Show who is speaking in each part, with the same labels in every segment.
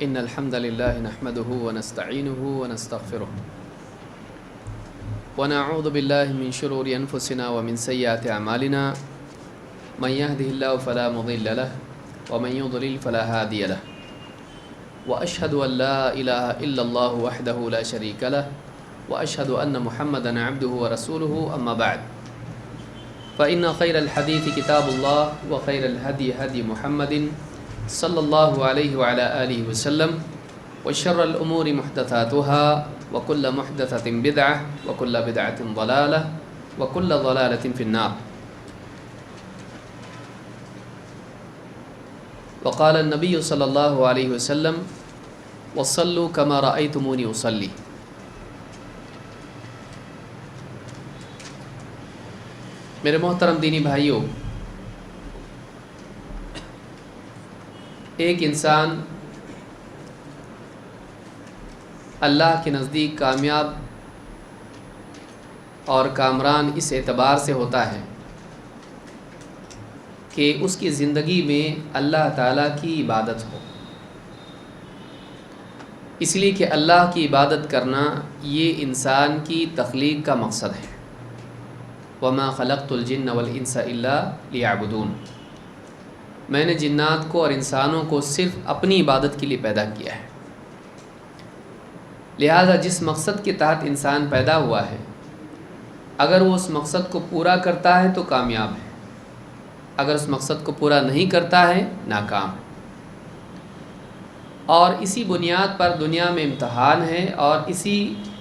Speaker 1: إن الحمد لله نحمده ونستعينه ونستغفره ونعوذ بالله من شرور أنفسنا ومن سيئات أعمالنا من يهده الله فلا مضل له ومن يضلل فلا هادي له وأشهد أن لا إله إلا الله وحده لا شريك له وأشهد أن محمدا عبده ورسوله أما بعد فإن خير الحديث كتاب الله وخير الهدي هدي محمد صلى الله عليه وعلى آله وسلم وشر الأمور محدثاتها وكل محدثة بدعة وكل بدعة ضلالة وكل ضلالة في النار. وقال النبي صلى الله عليه وسلم وصلوا كما رأيتموني أصلي. میرے محترم دینی بھائیوں، ایک انسان اللہ کے نزدیک کامیاب اور کامران اس اعتبار سے ہوتا ہے کہ اس کی زندگی میں اللہ تعالیٰ کی عبادت ہو. اس لیے کہ اللہ کی عبادت کرنا یہ انسان کی تخلیق کا مقصد ہے. وما خلقت الجن والانس الا لیعبدون. میں نے جنات کو اور انسانوں کو صرف اپنی عبادت کے لیے پیدا کیا ہے. لہذا جس مقصد کے تحت انسان پیدا ہوا ہے، اگر وہ اس مقصد کو پورا کرتا ہے تو کامیاب ہے، اگر اس مقصد کو پورا نہیں کرتا ہے ناکام ہے. اور اسی بنیاد پر دنیا میں امتحان ہے اور اسی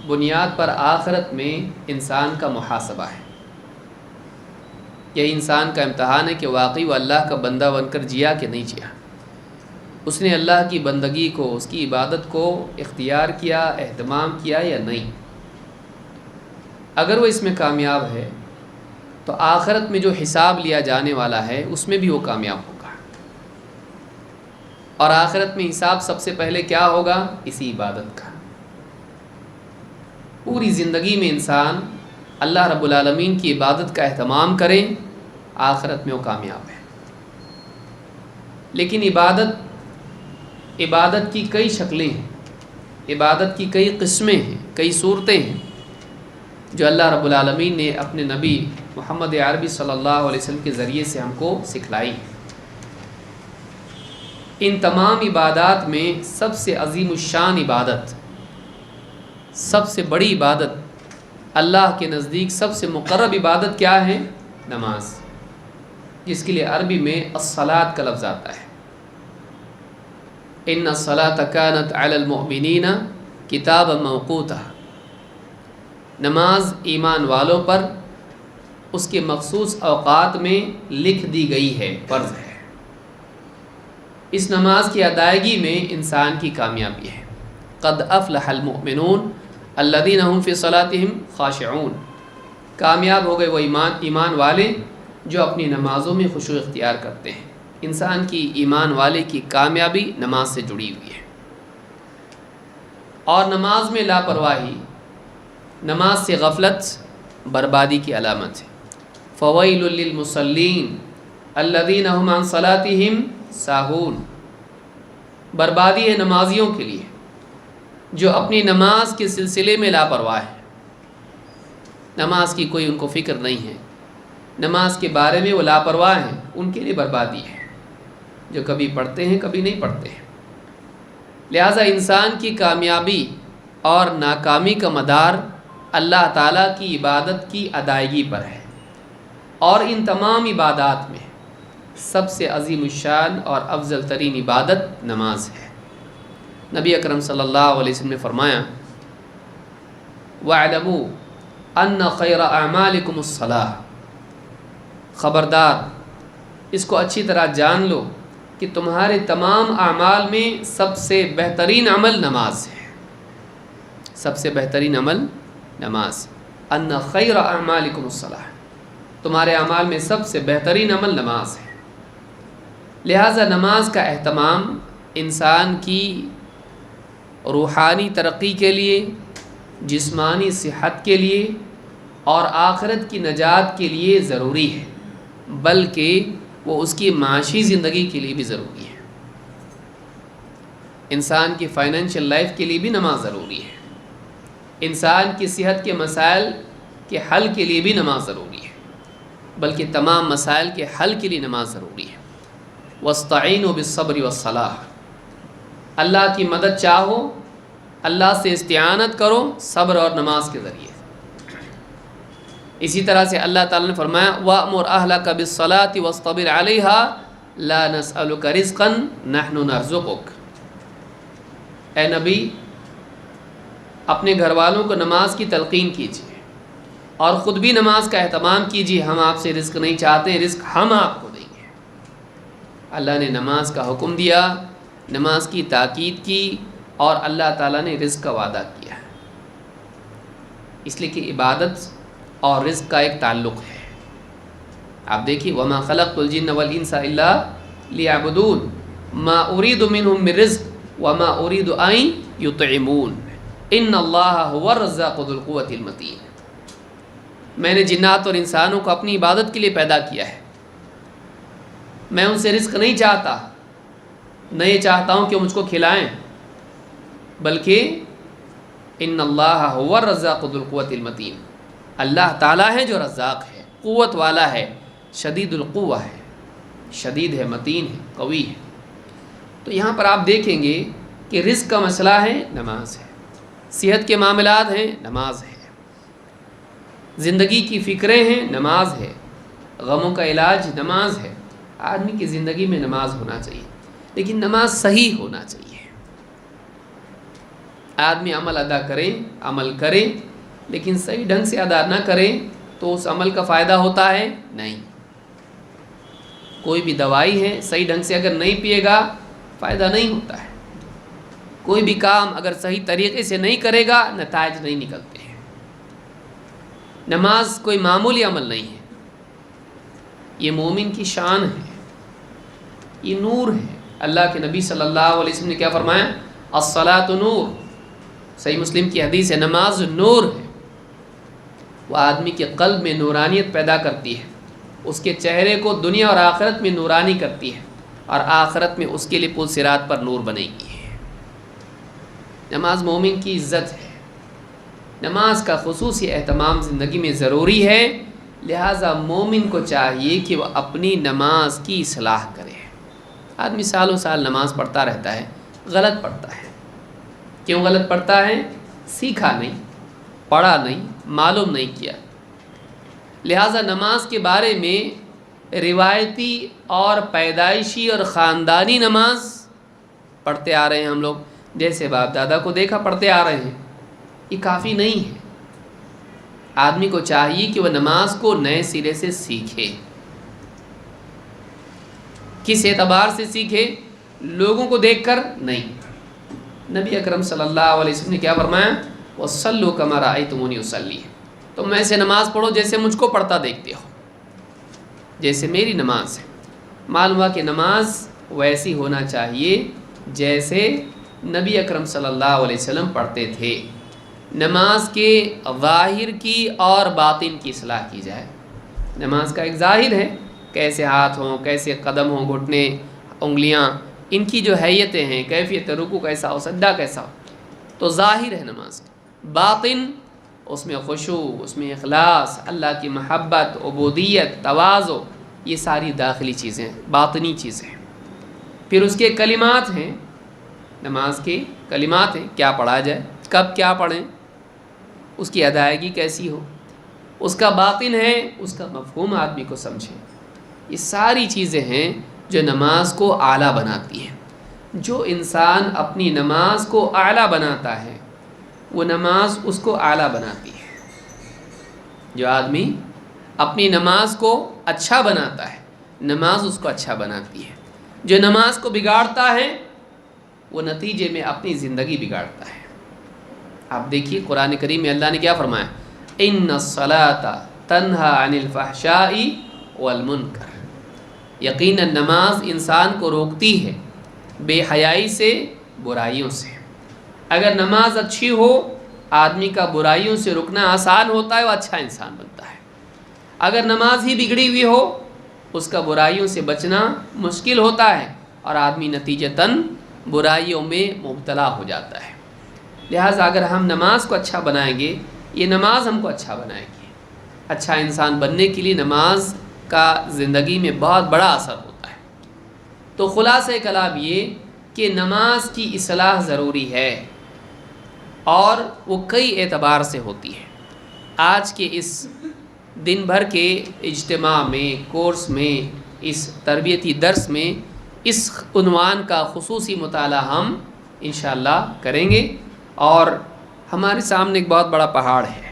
Speaker 1: بنیاد پر آخرت میں انسان کا محاسبہ ہے. یہی انسان کا امتحان ہے کہ واقعی وہ اللہ کا بندہ بن کر جیا کہ نہیں جیا. اس نے اللہ کی بندگی کو، اس کی عبادت کو اختیار کیا، اہتمام کیا یا نہیں. اگر وہ اس میں کامیاب ہے تو آخرت میں جو حساب لیا جانے والا ہے اس میں بھی وہ کامیاب ہوگا. اور آخرت میں حساب سب سے پہلے کیا ہوگا؟ اسی عبادت کا. پوری زندگی میں انسان اللہ رب العالمین کی عبادت کا اہتمام کریں، آخرت میں وہ کامیاب ہے. لیکن عبادت کی کئی شکلیں ہیں، عبادت کی کئی قسمیں ہیں، کئی صورتیں ہیں جو اللہ رب العالمین نے اپنے نبی محمد عربی صلی اللہ علیہ وسلم کے ذریعے سے ہم کو سکھلائی. ان تمام عبادات میں سب سے عظیم الشان عبادت، سب سے بڑی عبادت، اللہ کے نزدیک سب سے مقرب عبادت کیا ہے؟ نماز، جس کے لیے عربی میں الصلاۃ کا لفظ آتا ہے. ان الصلاۃ کانت علی المؤمنین کتابا موقوتا. نماز ایمان والوں پر اس کے مخصوص اوقات میں لکھ دی گئی ہے، فرض ہے. اس نماز کی ادائیگی میں انسان کی کامیابی ہے. قد افلح المؤمنون الذین هم فی صلاتهم خاشعون. کامیاب ہو گئے وہ ایمان والے جو اپنی نمازوں میں خشوع اختیار کرتے ہیں. انسان کی، ایمان والے کی کامیابی نماز سے جڑی ہوئی ہے. اور نماز میں لاپرواہی، نماز سے غفلت بربادی کی علامت ہے. فویل للمصلین الذین هم عن صلاتهم ساہون. بربادی ہے نمازیوں کے لیے جو اپنی نماز کے سلسلے میں لاپرواہ ہے. نماز کی کوئی ان کو فکر نہیں ہے، نماز کے بارے میں وہ لاپرواہ ہیں، ان کے لیے بربادی ہے. جو کبھی پڑھتے ہیں کبھی نہیں پڑھتے ہیں. لہٰذا انسان کی کامیابی اور ناکامی کا مدار اللہ تعالیٰ کی عبادت کی ادائیگی پر ہے. اور ان تمام عبادات میں سب سے عظیم الشان اور افضل ترین عبادت نماز ہے. نبی اکرم صلی اللہ علیہ وسلم نے فرمایا وَاعْلَمُوا أَنَّ خَيْرَ أَعْمَالِكُمُ الصَّلَاةُ. خبردار، اس کو اچھی طرح جان لو کہ تمہارے تمام اعمال میں سب سے بہترین عمل نماز ہے. سب سے بہترین عمل نماز. أَنَّ خَيْرَ أَعْمَالِكُمُ الصَّلَاةُ. تمہارے اعمال میں سب سے بہترین عمل نماز ہے. لہٰذا نماز کا اہتمام انسان کی روحانی ترقی کے لیے، جسمانی صحت کے لیے اور آخرت کی نجات کے لیے ضروری ہے، بلکہ وہ اس کی معاشی زندگی کے لیے بھی ضروری ہے. انسان کی فائنینشیل لائف کے لیے بھی نماز ضروری ہے، انسان کی صحت کے مسائل کے حل کے لیے بھی نماز ضروری ہے، بلکہ تمام مسائل کے حل کے لیے نماز ضروری ہے۔ وَاسْتَعِينُوا بِالصَّبْرِ وَالصَّلَاةِ، اللہ کی مدد چاہو، اللہ سے استعانت کرو صبر اور نماز کے ذریعے۔ اسی طرح سے اللہ تعالیٰ نے فرمایا وَأْمُرْ أَهْلَكَ بِالصَّلَاةِ وَاصْطَبِرْ عَلَيْهَا لَا نَسْأَلُكَ رِزْقًا نَحْنُ نَرْزُقُكَ، اے نبی اپنے گھر والوں کو نماز کی تلقین کیجیے اور خود بھی نماز کا اہتمام کیجیے، ہم آپ سے رزق نہیں چاہتے، رزق ہم آپ کو دیں گے۔ اللہ نے نماز کا حکم دیا، نماز کی تاکید کی، اور اللہ تعالیٰ نے رزق کا وعدہ کیا، اس لیے کہ عبادت اور رزق کا ایک تعلق ہے۔ آپ دیکھیے وَمَا خَلَقْتُ الْجِنَّ وَالْإِنسَ إِلَّا لِيَعْبُدُونَ مَا أُرِيدُ مِنْهُمْ مِنْ رِزْقٍ وَمَا أُرِيدُ أَنْ يُطْعِمُونَ إِنَّ اللَّهَ هُوَ الرَّزَّاقُ ذُو الْقُوَّةِ الْمَتِينُ، میں نے جنات اور انسانوں کو اپنی عبادت کے لیے پیدا کیا ہے، میں ان سے رزق نہیں چاہتا، نہ یہ چاہتا ہوں کہ مجھ کو کھلائیں، بلکہ ان اللہ هو الرزاق ذو القوۃ المتین، اللہ تعالیٰ ہے جو رزاق ہے، قوت والا ہے، شدید القوہ ہے، شدید ہے، متین ہے، قوی ہے۔ تو یہاں پر آپ دیکھیں گے کہ رزق کا مسئلہ ہے، نماز ہے، صحت کے معاملات ہیں، نماز ہے، زندگی کی فکریں ہیں، نماز ہے، غموں کا علاج نماز ہے۔ آدمی کی زندگی میں نماز ہونا چاہیے، لیکن نماز صحیح ہونا چاہیے۔ آدمی عمل ادا کرے، عمل کرے، لیکن صحیح ڈھنگ سے ادا نہ کرے تو اس عمل کا فائدہ ہوتا ہے نہیں۔ کوئی بھی دوائی ہے، صحیح ڈھنگ سے اگر نہیں پیے گا فائدہ نہیں ہوتا ہے۔ کوئی بھی کام اگر صحیح طریقے سے نہیں کرے گا نتائج نہیں نکلتے ہیں۔ نماز کوئی معمولی عمل نہیں ہے، یہ مومن کی شان ہے، یہ نور ہے۔ اللہ کے نبی صلی اللہ علیہ وسلم نے کیا فرمایا؟ الصلاۃ نور، صحیح مسلم کی حدیث ہے، نماز نور ہے، وہ آدمی کے قلب میں نورانیت پیدا کرتی ہے، اس کے چہرے کو دنیا اور آخرت میں نورانی کرتی ہے، اور آخرت میں اس کے لیے پل صراط پر نور بنے گی۔ نماز مومن کی عزت ہے، نماز کا خصوصی اہتمام زندگی میں ضروری ہے، لہٰذا مومن کو چاہیے کہ وہ اپنی نماز کی اصلاح کرے۔ آدمی سالوں سال نماز پڑھتا رہتا ہے، غلط پڑھتا ہے۔ کیوں غلط پڑھتا ہے؟ سیکھا نہیں، پڑھا نہیں، معلوم نہیں کیا۔ لہٰذا نماز کے بارے میں روایتی اور پیدائشی اور خاندانی نماز پڑھتے آ رہے ہیں ہم لوگ، جیسے باپ دادا کو دیکھا پڑھتے آ رہے ہیں، یہ کافی نہیں ہے۔ آدمی کو چاہیے کہ وہ نماز کو نئے سرے سے سیکھے۔ کس اعتبار سے سیکھے؟ لوگوں کو دیکھ کر نہیں۔ نبی اکرم صلی اللہ علیہ وسلم نے کیا فرمایا؟ وَصَلُّوا كَمَا رَأَيْتُمُونِي أُصَلِّي، تم ایسے نماز پڑھو جیسے مجھ کو پڑھتا دیکھتے ہو، جیسے میری نماز ہے۔ معلوم ہوا کہ نماز ویسی ہونا چاہیے جیسے نبی اکرم صلی اللہ علیہ وسلم پڑھتے تھے۔ نماز کے ظاہر کی اور باطن کی اصلاح کی جائے۔ نماز کا ایک ظاہر ہے، کیسے ہاتھ ہوں، کیسے قدم ہوں، گھٹنے، انگلیاں، ان کی جو حیتیں ہیں، کیفیت رکوع کیسا ہو، سجدہ کیسا ہو، تو ظاہر ہے نماز کا۔ باطن، اس میں خشوع، اس میں اخلاص، اللہ کی محبت، عبودیت، تواضع، یہ ساری داخلی چیزیں، باطنی چیزیں۔ پھر اس کے کلمات ہیں، نماز کے کلمات ہیں، کیا پڑھا جائے، کب کیا پڑھیں، اس کی ادائیگی کیسی ہو، اس کا باطن ہے، اس کا مفہوم آدمی کو سمجھے۔ یہ ساری چیزیں ہیں جو نماز کو اعلیٰ بناتی ہیں۔ جو انسان اپنی نماز کو اعلیٰ بناتا ہے وہ نماز اس کو اعلیٰ بناتی ہے۔ جو آدمی اپنی نماز کو اچھا بناتا ہے نماز اس کو اچھا بناتی ہے۔ جو نماز کو بگاڑتا ہے وہ نتیجے میں اپنی زندگی بگاڑتا ہے۔ آپ دیکھیے قرآن کریم میں اللہ نے کیا فرمایا؟ ان الصلاۃ تنہی عن الفحشاء والمنکر، یقیناً نماز انسان کو روکتی ہے بے حیائی سے، برائیوں سے۔ اگر نماز اچھی ہو آدمی کا برائیوں سے رکنا آسان ہوتا ہے، وہ اچھا انسان بنتا ہے۔ اگر نماز ہی بگڑی ہوئی ہو اس کا برائیوں سے بچنا مشکل ہوتا ہے، اور آدمی نتیجتاً برائیوں میں مبتلا ہو جاتا ہے۔ لہٰذا اگر ہم نماز کو اچھا بنائیں گے، یہ نماز ہم کو اچھا بنائے گی۔ اچھا انسان بننے کے لیے نماز کا زندگی میں بہت بڑا اثر ہوتا ہے۔ تو خلاصہ کلام یہ کہ نماز کی اصلاح ضروری ہے، اور وہ کئی اعتبار سے ہوتی ہے۔ آج کے اس دن بھر کے اجتماع میں، کورس میں، اس تربیتی درس میں اس عنوان کا خصوصی مطالعہ ہم انشاءاللہ کریں گے۔ اور ہمارے سامنے ایک بہت بڑا پہاڑ ہے،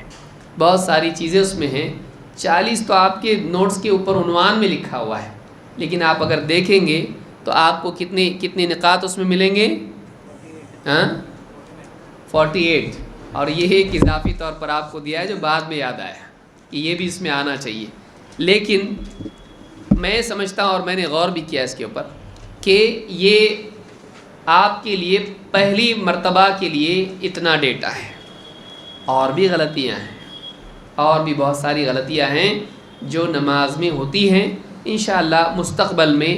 Speaker 1: بہت ساری چیزیں اس میں ہیں۔ 40 تو آپ کے نوٹس کے اوپر عنوان میں لکھا ہوا ہے، لیکن آپ اگر دیکھیں گے تو آپ کو کتنے نقاط اس میں ملیں گے؟ 48۔ اور یہ ایک اضافی طور پر آپ کو دیا ہے جو بعد میں یاد آیا کہ یہ بھی اس میں آنا چاہیے۔ لیکن میں سمجھتا ہوں، اور میں نے غور بھی کیا اس کے اوپر، کہ یہ آپ کے لیے پہلی مرتبہ کے لیے اتنا ڈیٹا ہے۔ اور بھی غلطیاں ہیں، اور بھی بہت ساری غلطیاں ہیں جو نماز میں ہوتی ہیں۔ انشاءاللہ مستقبل میں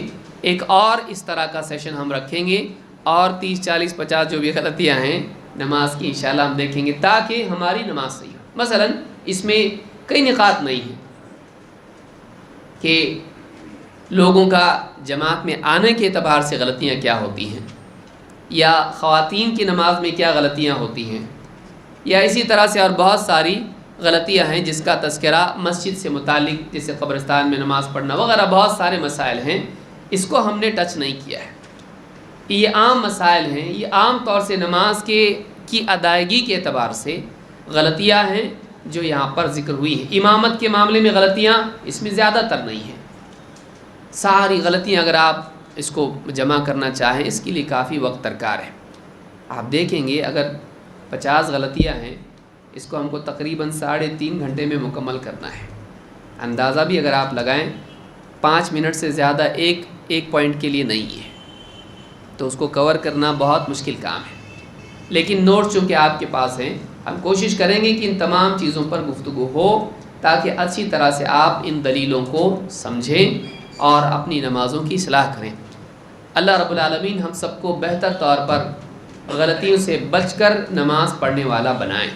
Speaker 1: ایک اور اس طرح کا سیشن ہم رکھیں گے، اور 30 40 50 جو بھی غلطیاں ہیں نماز کی انشاءاللہ ہم دیکھیں گے، تاکہ ہماری نماز صحیح ہو۔ مثلا اس میں کئی نقاط نہیں ہیں کہ لوگوں کا جماعت میں آنے کے اعتبار سے غلطیاں کیا ہوتی ہیں، یا خواتین کی نماز میں کیا غلطیاں ہوتی ہیں، یا اسی طرح سے اور بہت ساری غلطیاں ہیں جس کا تذکرہ مسجد سے متعلق، جیسے قبرستان میں نماز پڑھنا وغیرہ بہت سارے مسائل ہیں۔ اس کو ہم نے ٹچ نہیں کیا ہے۔ یہ عام مسائل ہیں، یہ عام طور سے نماز کی ادائیگی کے اعتبار سے غلطیاں ہیں جو یہاں پر ذکر ہوئی ہیں۔ امامت کے معاملے میں غلطیاں اس میں زیادہ تر نہیں ہیں۔ ساری غلطیاں اگر آپ اس کو جمع کرنا چاہیں، اس کے لیے کافی وقت درکار ہے۔ آپ دیکھیں گے اگر 50 غلطیاں ہیں، اس کو ہم کو تقریباً 3.5 گھنٹے میں مکمل کرنا ہے۔ اندازہ بھی اگر آپ لگائیں 5 منٹ سے زیادہ ایک پوائنٹ کے لیے نہیں ہے، تو اس کو کور کرنا بہت مشکل کام ہے۔ لیکن نوٹ چونکہ آپ کے پاس ہیں، ہم کوشش کریں گے کہ ان تمام چیزوں پر گفتگو ہو، تاکہ اچھی طرح سے آپ ان دلیلوں کو سمجھیں اور اپنی نمازوں کی اصلاح کریں۔ اللہ رب العالمین ہم سب کو بہتر طور پر غلطیوں سے بچ کر نماز پڑھنے والا بنائیں۔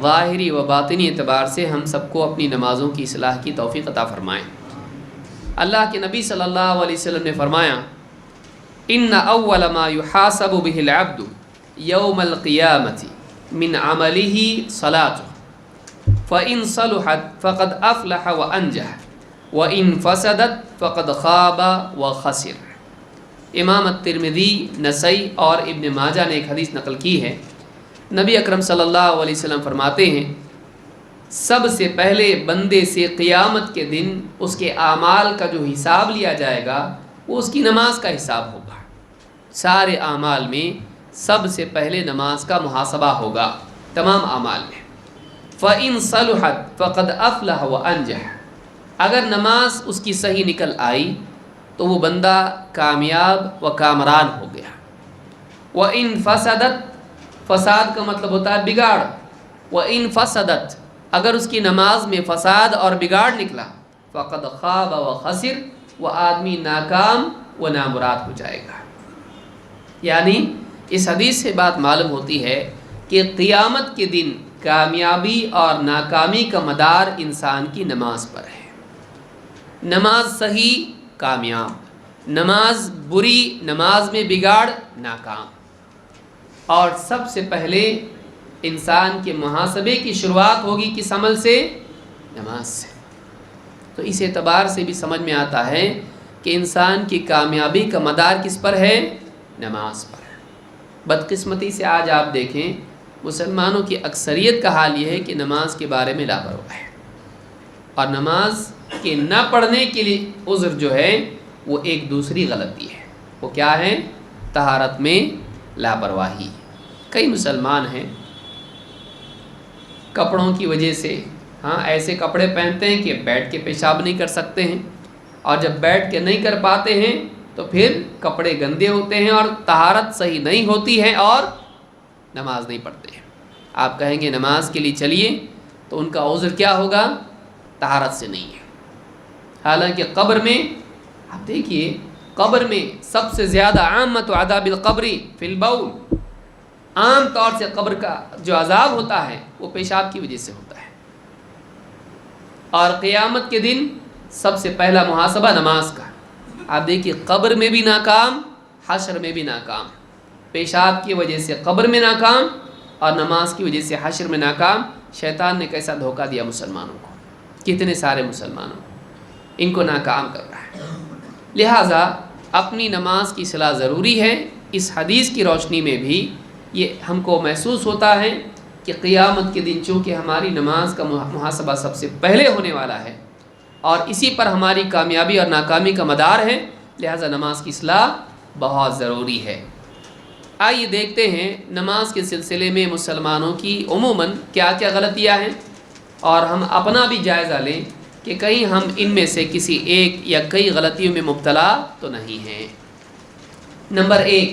Speaker 1: ظاہری و باطنی اعتبار سے ہم سب کو اپنی نمازوں کی اصلاح کی توفیق عطا فرمائیں۔ اللہ کے نبی صلی اللہ علیہ وسلم نے فرمایا، ان اول ما يحاسب به العبد يوم القيامة من عمله صلاته فإن صلحت فقد افلح وانجح وإن فسدت فقد خاب وخسر۔ امام الترمذی، نسائی اور ابن ماجہ نے ایک حدیث نقل کی ہے۔ نبی اکرم صلی اللہ علیہ وسلم فرماتے ہیں، سب سے پہلے بندے سے قیامت کے دن اس کے اعمال کا جو حساب لیا جائے گا وہ اس کی نماز کا حساب ہوگا۔ سارے اعمال میں سب سے پہلے نماز کا محاسبہ ہوگا، تمام اعمال میں۔ فَإِن صَلُحَتْ فَقَدْ أَفْلَحَ وَأَنْجَحَ، اگر نماز اس کی صحیح نکل آئی تو وہ بندہ کامیاب و کامران ہو گیا۔ وَإِن فَسَدَتْ، فساد کا مطلب ہوتا ہے بگاڑ۔ وَإِن فَسَدَتْ، اگر اس کی نماز میں فساد اور بگاڑ نکلا، فَقَدْ خَابَ وَخَسِرَ، وہ آدمی ناکام و نامراد ہو جائے گا۔ یعنی اس حدیث سے بات معلوم ہوتی ہے کہ قیامت کے دن کامیابی اور ناکامی کا مدار انسان کی نماز پر ہے۔ نماز صحیح کامیاب، نماز بری، نماز میں بگاڑ ناکام۔ اور سب سے پہلے انسان کے محاسبے کی شروعات ہوگی کس عمل سے؟ نماز سے۔ تو اس اعتبار سے بھی سمجھ میں آتا ہے کہ انسان کی کامیابی کا مدار کس پر ہے؟ نماز پر ہے۔ بدقسمتی سے آج آپ دیکھیں مسلمانوں کی اکثریت کا حال یہ ہے کہ نماز کے بارے میں لاپرواہ ہے، اور نماز کے نہ پڑھنے کے لیے عذر جو ہے وہ ایک دوسری غلطی ہے۔ وہ کیا ہے؟ طہارت میں لاپرواہی۔ کئی مسلمان ہیں کپڑوں کی وجہ سے ایسے کپڑے پہنتے ہیں کہ بیٹھ کے پیشاب نہیں کر سکتے ہیں، اور جب بیٹھ کے نہیں کر پاتے ہیں تو پھر کپڑے گندے ہوتے ہیں اور طہارت صحیح نہیں ہوتی ہے اور نماز نہیں پڑھتے ہیں۔ آپ کہیں گے نماز کے لیے چلیے، تو ان کا عذر کیا ہوگا؟ طہارت سے نہیں ہے۔ حالانکہ قبر میں آپ دیکھیے قبر میں سب سے زیادہ عامت عذاب القبر فی البول، عام طور سے قبر کا جو عذاب ہوتا ہے وہ پیشاب کی وجہ سے ہوتا ہے، اور قیامت کے دن سب سے پہلا محاسبہ نماز کا۔ آپ دیکھیے قبر میں بھی ناکام، حشر میں بھی ناکام، پیشاب کی وجہ سے قبر میں ناکام اور نماز کی وجہ سے حشر میں ناکام۔ شیطان نے کیسا دھوکہ دیا مسلمانوں کو، کتنے سارے مسلمانوں کو، ان کو ناکام کر رہا ہے۔ لہٰذا اپنی نماز کی اصلاح ضروری ہے۔ اس حدیث کی روشنی میں بھی یہ ہم کو محسوس ہوتا ہے کہ قیامت کے دن چونکہ ہماری نماز کا محاسبہ سب سے پہلے ہونے والا ہے اور اسی پر ہماری کامیابی اور ناکامی کا مدار ہے، لہٰذا نماز کی اصلاح بہت ضروری ہے۔ آئیے دیکھتے ہیں نماز کے سلسلے میں مسلمانوں کی عموماً کیا کیا غلطیاں ہیں، اور ہم اپنا بھی جائزہ لیں کہ کہیں ہم ان میں سے کسی ایک یا کئی غلطیوں میں مبتلا تو نہیں ہیں۔ نمبر 1،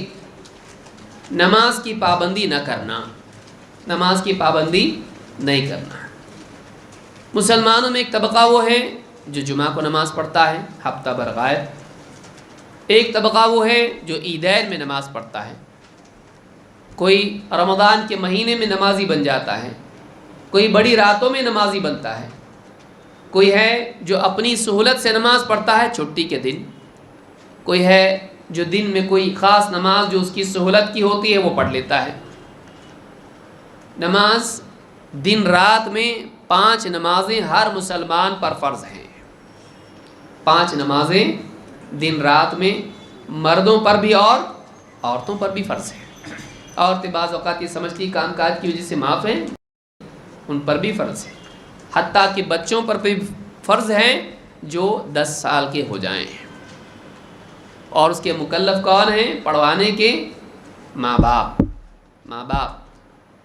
Speaker 1: نماز کی پابندی نہ کرنا، نماز کی پابندی نہیں کرنا۔ مسلمانوں میں ایک طبقہ وہ ہے جو جمعہ کو نماز پڑھتا ہے ہفتہ بھر غائب، ایک طبقہ وہ ہے جو عیدین میں نماز پڑھتا ہے، کوئی رمضان کے مہینے میں نمازی بن جاتا ہے، کوئی بڑی راتوں میں نمازی بنتا ہے، کوئی ہے جو اپنی سہولت سے نماز پڑھتا ہے چھٹی کے دن، کوئی ہے جو دن میں کوئی خاص نماز جو اس کی سہولت کی ہوتی ہے وہ پڑھ لیتا ہے۔ نماز دن رات میں 5 نمازیں ہر مسلمان پر فرض ہیں، 5 نمازیں دن رات میں مردوں پر بھی اور عورتوں پر بھی فرض ہیں۔ عورتیں بعض اوقات یہ سمجھتی کام کاج کی وجہ سے معاف ہیں، ان پر بھی فرض ہے، حتیٰ کہ بچوں پر بھی فرض ہیں جو 10 سال کے ہو جائیں، اور اس کے مکلف کون ہیں؟ پڑھوانے کے ماں باپ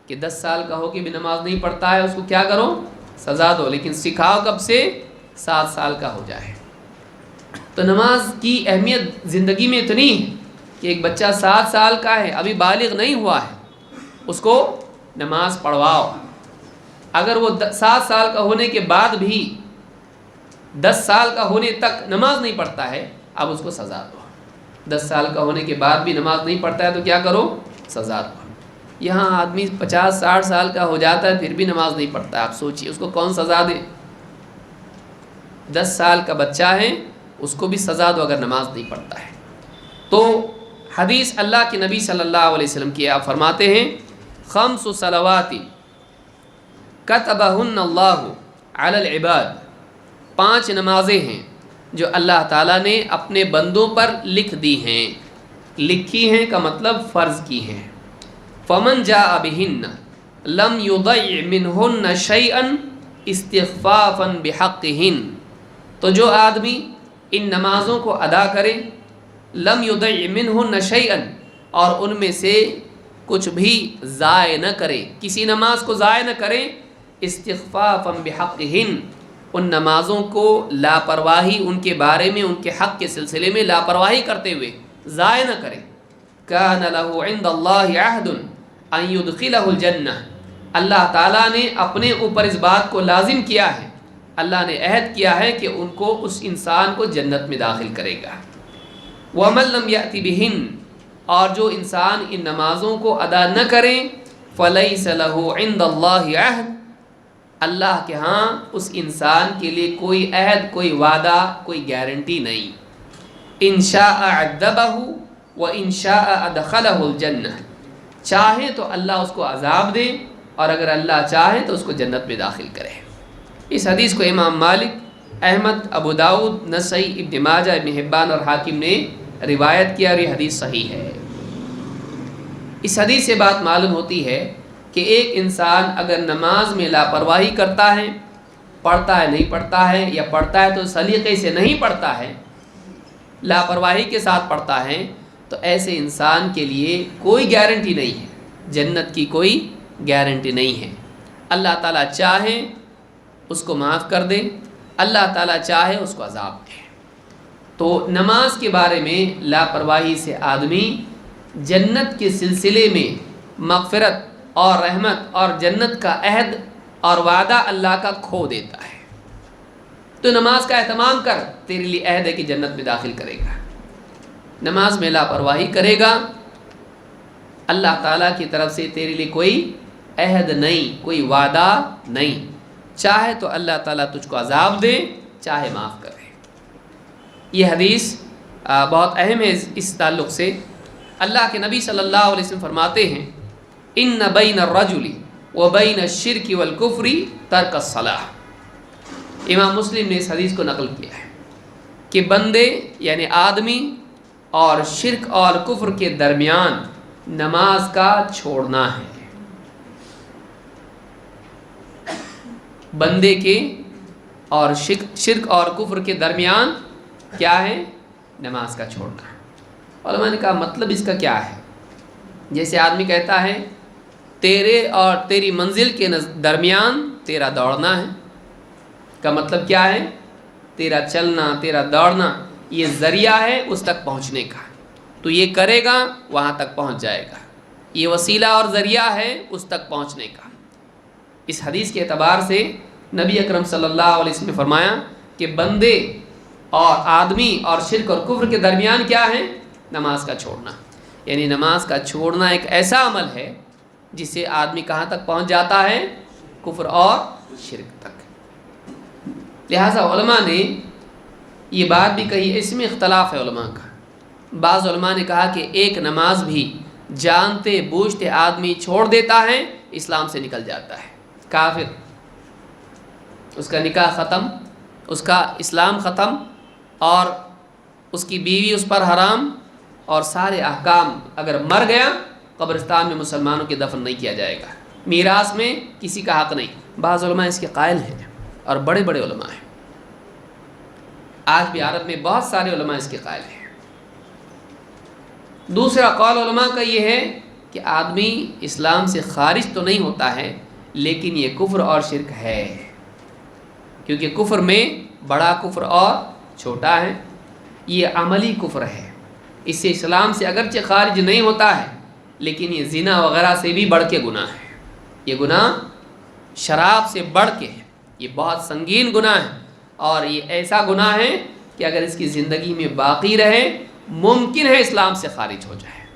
Speaker 1: کہ 10 سال کا ہو کے بھی نماز نہیں پڑھتا ہے، اس کو کیا کرو؟ سزا دو، لیکن سکھاؤ کب سے؟ 7 سال کا ہو جائے۔ تو نماز کی اہمیت زندگی میں اتنی ہے کہ ایک بچہ 7 سال کا ہے، ابھی بالغ نہیں ہوا ہے، اس کو نماز پڑھواؤ۔ اگر وہ 7 سال کا ہونے کے بعد بھی 10 سال کا ہونے تک نماز نہیں پڑھتا ہے، اب اس کو سزا دو۔ 10 سال کا ہونے کے بعد بھی نماز نہیں پڑھتا ہے تو کیا کرو؟ سزا دو۔ یہاں آدمی 50-60 سال کا ہو جاتا ہے پھر بھی نماز نہیں پڑھتا ہے، آپ سوچئے اس کو کون سزا دے؟ 10 سال کا بچہ ہے اس کو بھی سزا دو اگر نماز نہیں پڑھتا ہے۔ تو حدیث اللہ کے نبی صلی اللہ علیہ وسلم کی آپ فرماتے ہیں 5 صلوات کتبہن اللہ علی العباد، 5 نمازیں ہیں جو اللہ تعالیٰ نے اپنے بندوں پر لکھ دی ہیں، لکھی ہیں کا مطلب فرض کی ہیں۔ فمن جاء بہن لم یضیع منہن شیئا استخفافا بحقہن، تو جو آدمی ان نمازوں کو ادا کرے، لم یضیع منہن شیئا، اور ان میں سے کچھ بھی ضائع نہ کرے، کسی نماز کو ضائع نہ کرے، استخفافا بحقہن، ان نمازوں کو لاپرواہی ان کے بارے میں، ان کے حق کے سلسلے میں لاپرواہی کرتے ہوئے ضائع نہ کرے، کان لہ عند اللہ عہد ان یدخلہ الجنہ، اللہ تعالیٰ نے اپنے اوپر اس بات کو لازم کیا ہے، اللہ نے عہد کیا ہے کہ ان کو، اس انسان کو جنت میں داخل کرے گا۔ وَمَن لَّمْ يَأْتِ بِهِنَّ، اور جو انسان ان نمازوں کو ادا نہ کرے، فَلَيْسَ لَهُ عِندَ اللَّهِ عَهْدٌ، اللہ کے ہاں اس انسان کے لیے کوئی عہد، کوئی وعدہ، کوئی گارنٹی نہیں۔ إِن شَاءَ عَذَّبَهُ وَإِن شَاءَ أَدْخَلَهُ الْجَنَّةَ، چاہے تو اللہ اس کو عذاب دے، اور اگر اللہ چاہے تو اس کو جنت میں داخل کرے۔ اس حدیث کو امام مالک، احمد، ابو داؤد، نسائی، ابن ماجہ، ابن حبان اور حاکم نے روایت کیا، اور یہ حدیث صحیح ہے۔ اس حدیث سے بات معلوم ہوتی ہے کہ ایک انسان اگر نماز میں لاپرواہی کرتا ہے، پڑھتا ہے نہیں پڑھتا ہے، یا پڑھتا ہے تو سلیقے سے نہیں پڑھتا ہے، لاپرواہی کے ساتھ پڑھتا ہے، تو ایسے انسان کے لیے کوئی گارنٹی نہیں ہے، جنت کی کوئی گارنٹی نہیں ہے۔ اللہ تعالیٰ چاہے اس کو معاف کر دے، اللہ تعالیٰ چاہے اس کو عذاب دے۔ تو نماز کے بارے میں لاپرواہی سے آدمی جنت کے سلسلے میں مغفرت اور رحمت اور جنت کا عہد اور وعدہ اللہ کا کھو دیتا ہے۔ تو نماز کا اہتمام کر، تیرے لیے عہد ہے کہ جنت میں داخل کرے گا۔ نماز میں لاپرواہی کرے گا، اللہ تعالیٰ کی طرف سے تیرے لیے کوئی عہد نہیں، کوئی وعدہ نہیں، چاہے تو اللہ تعالیٰ تجھ کو عذاب دے، چاہے معاف کرے۔ یہ حدیث بہت اہم ہے اس تعلق سے۔ اللہ کے نبی صلی اللہ علیہ وسلم فرماتے ہیں ان بین الرجل وبین الشرک والکفر ترک الصلاۃ۔ امام مسلم نے اس حدیث کو نقل کیا ہے کہ بندے یعنی آدمی اور شرک اور کفر کے درمیان نماز کا چھوڑنا ہے۔ بندے کے اور شرک اور کفر کے درمیان کیا ہے؟ نماز کا چھوڑنا ہے۔ علماء نے کہا مطلب اس کا کیا ہے؟ جیسے آدمی کہتا ہے تیرے اور تیری منزل کے درمیان تیرا دوڑنا ہے، کا مطلب کیا ہے؟ تیرا چلنا، تیرا دوڑنا یہ ذریعہ ہے اس تک پہنچنے کا، تو یہ کرے گا وہاں تک پہنچ جائے گا، یہ وسیلہ اور ذریعہ ہے اس تک پہنچنے کا۔ اس حدیث کے اعتبار سے نبی اکرم صلی اللہ علیہ وسلم نے فرمایا کہ بندے اور آدمی اور شرک اور کفر کے درمیان کیا ہے؟ نماز کا چھوڑنا۔ یعنی نماز کا چھوڑنا ایک ایسا عمل ہے جس سے آدمی کہاں تک پہنچ جاتا ہے؟ کفر اور شرک تک۔ لہٰذا علماء نے یہ بات بھی کہی، اس میں اختلاف ہے علماء کا۔ بعض علماء نے کہا کہ ایک نماز بھی جانتے بوجھتے آدمی چھوڑ دیتا ہے اسلام سے نکل جاتا ہے، کافر، اس کا نکاح ختم، اس کا اسلام ختم، اور اس کی بیوی اس پر حرام، اور سارے احکام، اگر مر گیا قبرستان میں مسلمانوں کے دفن نہیں کیا جائے گا، میراث میں کسی کا حق نہیں۔ بعض علماء اس کے قائل ہیں اور بڑے بڑے علماء ہیں، آج بھی عرب میں بہت سارے علماء اس کے قائل ہیں۔ دوسرا قول علماء کا یہ ہے کہ آدمی اسلام سے خارج تو نہیں ہوتا ہے لیکن یہ کفر اور شرک ہے، کیونکہ کفر میں بڑا کفر اور چھوٹا ہے، یہ عملی کفر ہے، اس سے اسلام سے اگرچہ خارج نہیں ہوتا ہے لیکن یہ زنا وغیرہ سے بھی بڑھ کے گناہ ہے، یہ گناہ شراب سے بڑھ کے ہے، یہ بہت سنگین گناہ ہے، اور یہ ایسا گناہ ہے کہ اگر اس کی زندگی میں باقی رہے ممکن ہے اسلام سے خارج ہو جائے،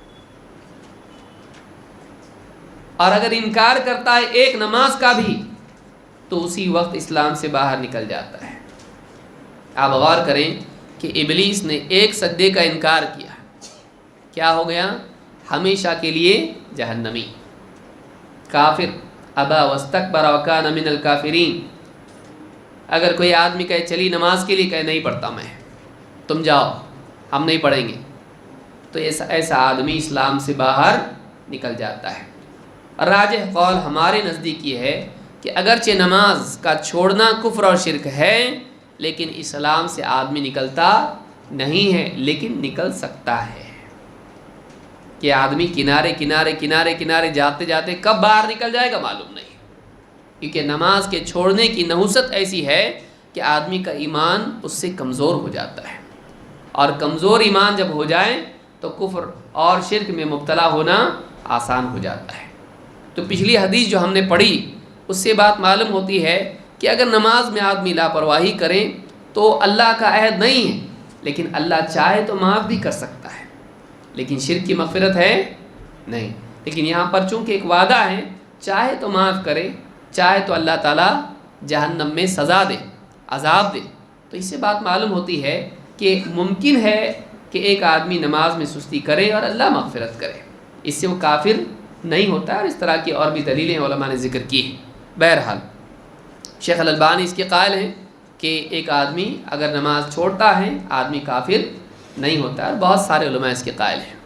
Speaker 1: اور اگر انکار کرتا ہے ایک نماز کا بھی تو اسی وقت اسلام سے باہر نکل جاتا ہے۔ آپ غور کریں کہ ابلیس نے ایک سجدے کا انکار کیا، کیا ہو گیا؟ ہمیشہ کے لیے جہنمی، کافر، ابا واستکبر وکان من الکافرین۔ اگر کوئی آدمی کہے چلی نماز کے لیے، کہے نہیں پڑھتا میں، تم جاؤ ہم نہیں پڑھیں گے، تو ایسا آدمی اسلام سے باہر نکل جاتا ہے۔ راجح قول ہمارے نزدیک یہ ہے کہ اگرچہ نماز کا چھوڑنا کفر اور شرک ہے لیکن اسلام سے آدمی نکلتا نہیں ہے، لیکن نکل سکتا ہے کہ آدمی کنارے کنارے کنارے کنارے جاتے جاتے کب باہر نکل جائے گا معلوم نہیں، کیونکہ نماز کے چھوڑنے کی نحوست ایسی ہے کہ آدمی کا ایمان اس سے کمزور ہو جاتا ہے، اور کمزور ایمان جب ہو جائے تو کفر اور شرک میں مبتلا ہونا آسان ہو جاتا ہے۔ تو پچھلی حدیث جو ہم نے پڑھی اس سے بات معلوم ہوتی ہے کہ اگر نماز میں آدمی لاپرواہی کرے تو اللہ کا عہد نہیں ہے، لیکن اللہ چاہے تو معاف بھی کر سکتا ہے، لیکن شرک کی مغفرت ہے نہیں۔ لیکن یہاں پر چونکہ ایک وعدہ ہے، چاہے تو معاف کرے، چاہے تو اللہ تعالیٰ جہنم میں سزا دے، عذاب دے۔ تو اس سے بات معلوم ہوتی ہے کہ ممکن ہے کہ ایک آدمی نماز میں سستی کرے اور اللہ مغفرت کرے، اس سے وہ کافر نہیں ہوتا، اور اس طرح کی اور بھی دلیلیں علماء نے ذکر کی ہیں۔ بہرحال شیخ الالبانی اس کے قائل ہیں کہ ایک آدمی اگر نماز چھوڑتا ہے آدمی کافر نہیں ہوتا، اور بہت سارے علماء اس کے قائل ہیں۔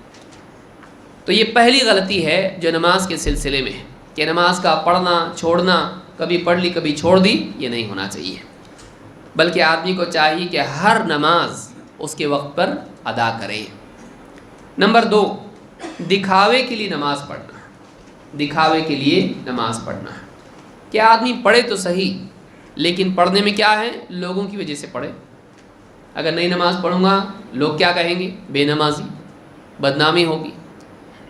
Speaker 1: تو یہ پہلی غلطی ہے جو نماز کے سلسلے میں ہے کہ نماز کا پڑھنا چھوڑنا، کبھی پڑھ لی کبھی چھوڑ دی، یہ نہیں ہونا چاہیے، بلکہ آدمی کو چاہیے کہ ہر نماز اس کے وقت پر ادا کرے۔ نمبر 2، دکھاوے کے لیے نماز پڑھنا، دکھاوے کے لیے نماز پڑھنا ہے کہ آدمی پڑھے تو صحیح، لیکن پڑھنے میں کیا ہے؟ لوگوں کی وجہ سے پڑھے۔ اگر نئی نماز پڑھوں گا لوگ کیا کہیں گے؟ بے نمازی، بدنامی ہوگی۔